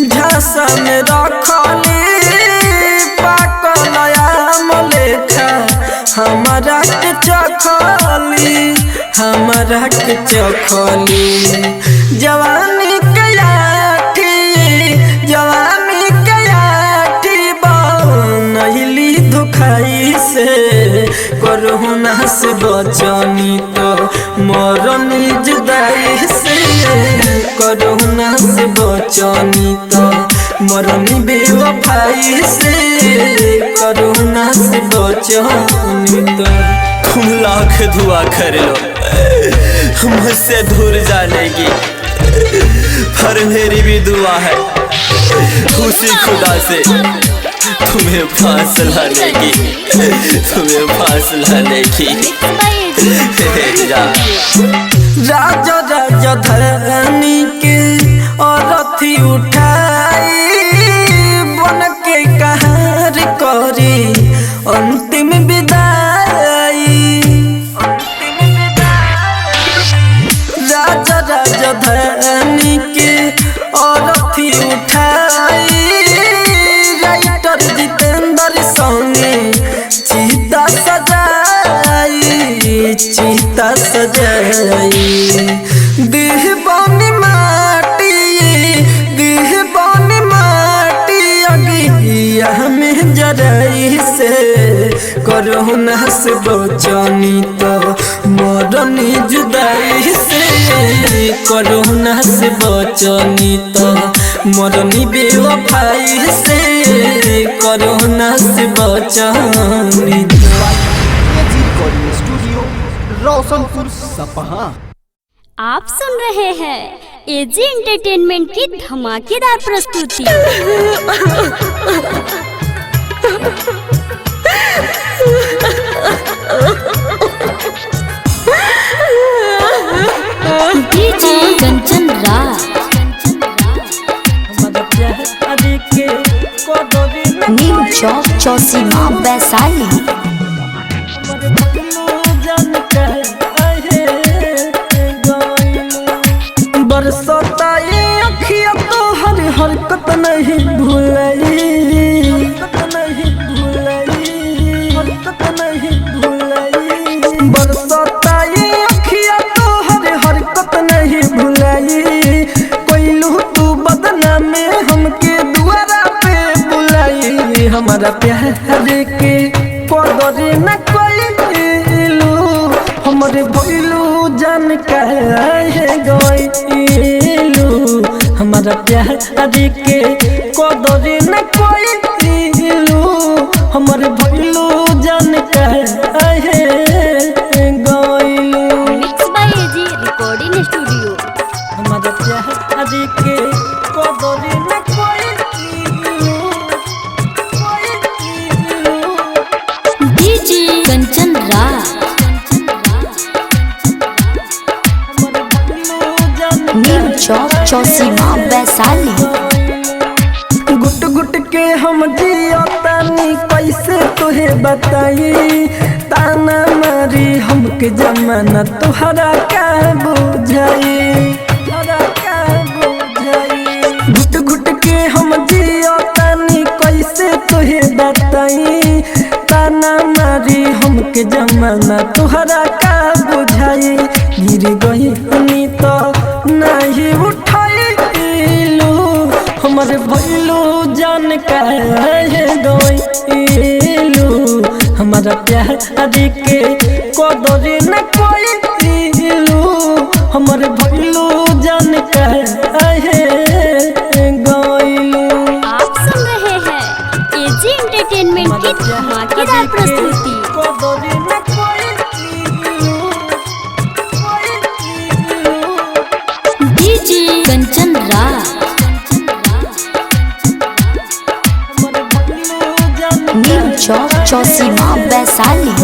झांसा में रखली, पाकल आम लेखा हमारा के चखली, हमारा के चखली। जवानी कयाठी, जवानी कयाठी बनैली धोखाई से, कोरोना से बचनी तो मरनी जुदाई से, कोरोना से बचनी तो मरनी बेवफाई से, कोरोना से बचनी तो। तुम लाख दुआ कर लो मुझसे दूर जाने की, पर मेरी भी दुआ है उसी खुदा से तुम्हें पास लाने की, तुम्हें पास लाने की। राजा राजधानी के औरथी उठाई, बन के कहार करी अंतिम विदाई, राजा राजधानी के औरथी उठाई, राइटर जितेंद्र संगे चीता सजाई, चीता सजाई। देह बनी माटी, देह बनी माटी, अगिया में जराई से, कोरोना से बचनी तो मरनी जुदाई से, कोरोना से बचनी तो मरनी बेवफाई से, कोरोना से बचनी तो। Recording studio Roshanpur Sapaha. आप सुन रहे हैं एजी एंटरटेनमेंट की धमाकेदार प्रस्तुति। DJ Kanchan Raj, new Chowk Chausima Vaishali. बरसता ये अखिया तो हर हरकत नहीं भूलाई, हरकत नहीं भूलाई, हरकत नहीं भूलाई। बरसता ये अखिया तो हर हरकत नहीं भूलाई, कोइलू तू बदना में हमके दुआरा पे बुलाई, हमारा प्यार के कदर न कोइलू, हमारे भइलू जान काहे गइलू, हमारा प्यार के कदर न कोइलू, हमारे भइलू जान काहे गइलू। Mix by AG recording studio. हमारा प्यार के कदर न कोइलू, डीजे कंचन राज, न्यू चौक चौसीमा वैशाली। गुट गुट के हम जियतानी कैसे तुहे बताई, ताना मारी हमके जमाना तुहरा का बुझाई, घुट घुट के हम जियतानी कैसे तुहे बताई, ताना मारी हमके जमाना तुहरा का बुझाई। गिर गई हनी तो नहीं उठाइलू, हमर भइलू जान काहे गइलू, हमारा प्यार के कदर न कइलू, हमर भइलू जान काहे गइलू। आप सुन रहे हैं एजी एंटरटेनमेंट की धमाकेदार प्रस्तुति। DJ Kanchan Raj, new Chowk Chausima Vaishali.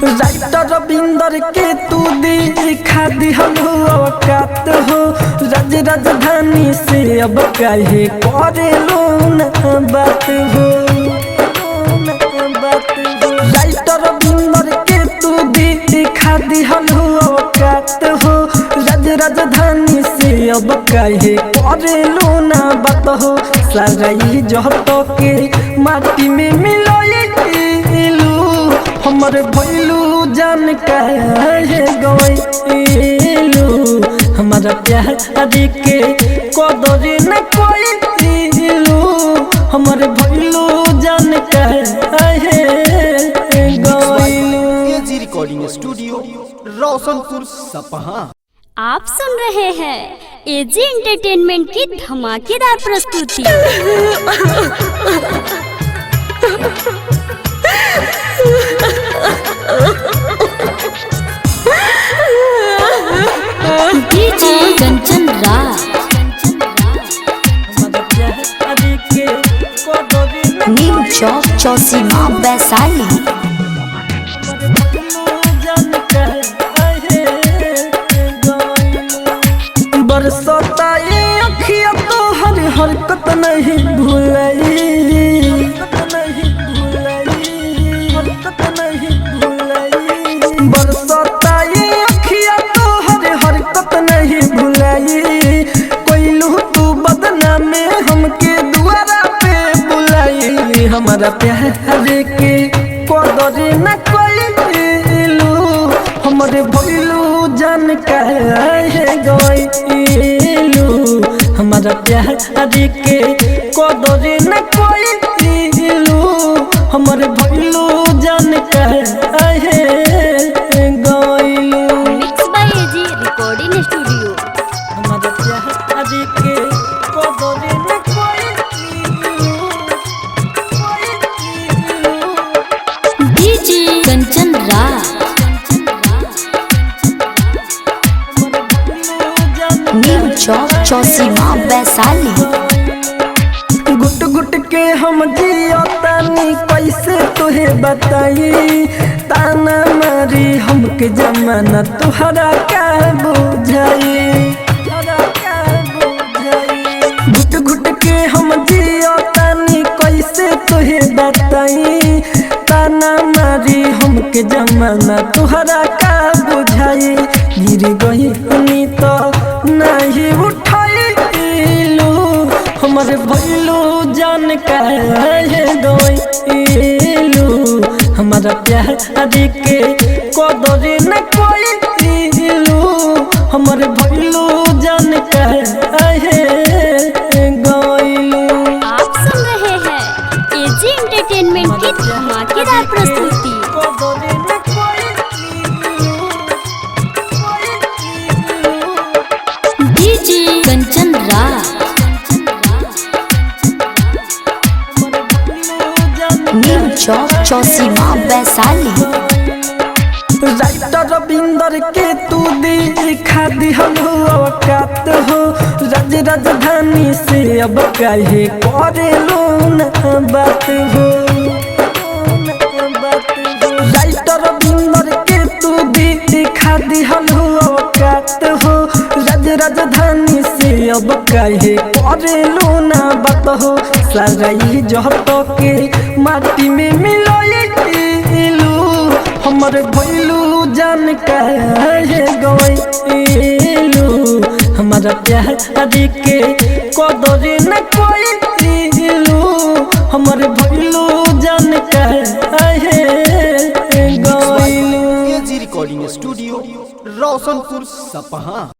Writer Ravinder के तू दिखा दिहलू औकात हो, राज राजधानी से अब काहे करेलू न बात हो, राइटर रविंदर के तू दिखा दिहलू औकात हो, राज राजधानी से अब काहे करेलू न बात हो। सारा इज्जत के माटी में मिलाइलू, हमर भइलू जान काहे गइलू, हमारा प्यार के कदर न कइलू, हमर भइलू जान काहे गइलू। AG recording studio Roshanpur Sapaha. आप सुन रहे हैं एजी एंटरटेनमेंट की धमाकेदार प्रस्तुति। DJ Kanchan Raj, new Chowk Chausima Vaishali. बरसता ये अखिया तो हर हरकत नहीं भूलाई, बरसता ये अखिया तो हर हरकत नहीं भूलाई, कोइलू तू बदनामे हमके दुआरा पे बुलाई, हमारा प्यार के कदर न कइलू, हमरे भइलू जान काहे गइलू, हमारा प्यार के कदर न कइलू, हमरे भइलू जान काहे गइलू। Mix by AG recording studio. हमारा प्यार के कदर न कइलू, डीजे कंचन राज, न्यू चौक चौसीमा वैशाली। गुट गुट के हम जियतानी कैसे तुहे बताई, ताना मारी हमके जमाना तुहरा का बुझाई, घुट घुट के हम जियतानी कैसे तुहे बताई, ताना मारी हमके जमाना तुहरा का बुझाई। गिर गई हनी तो नहीं उठाइलू, हमर भइलू जान काहे गइलू, हमारा प्यार के कदर न कइलू, हमर भइलू जान काहे गइलू। आप सुन रहे हैं एजी एंटरटेनमेंट की धमाकेदार प्रस्तुति। DJ Kanchan Raj, new Chowk Chausima Vaishali. Writer Ravinder के तू दिखा दिहलू औकात हो, राज राजधानी से अब काहे करेलू न बात हो, राइटर रविंदर के तू दिखा दिहलू औकात हो, राज राजधानी से अब काहे करेलू ना बात हो सारा इज्जत के माटी में मिलाइलू हमर भइलू जान काहे गइलू हमारा प्यार के कदर न कइलू हमर भइलू जान काहे गइलू। एजी रिकॉर्डिंग स्टूडियो रोशनपुर सपहा।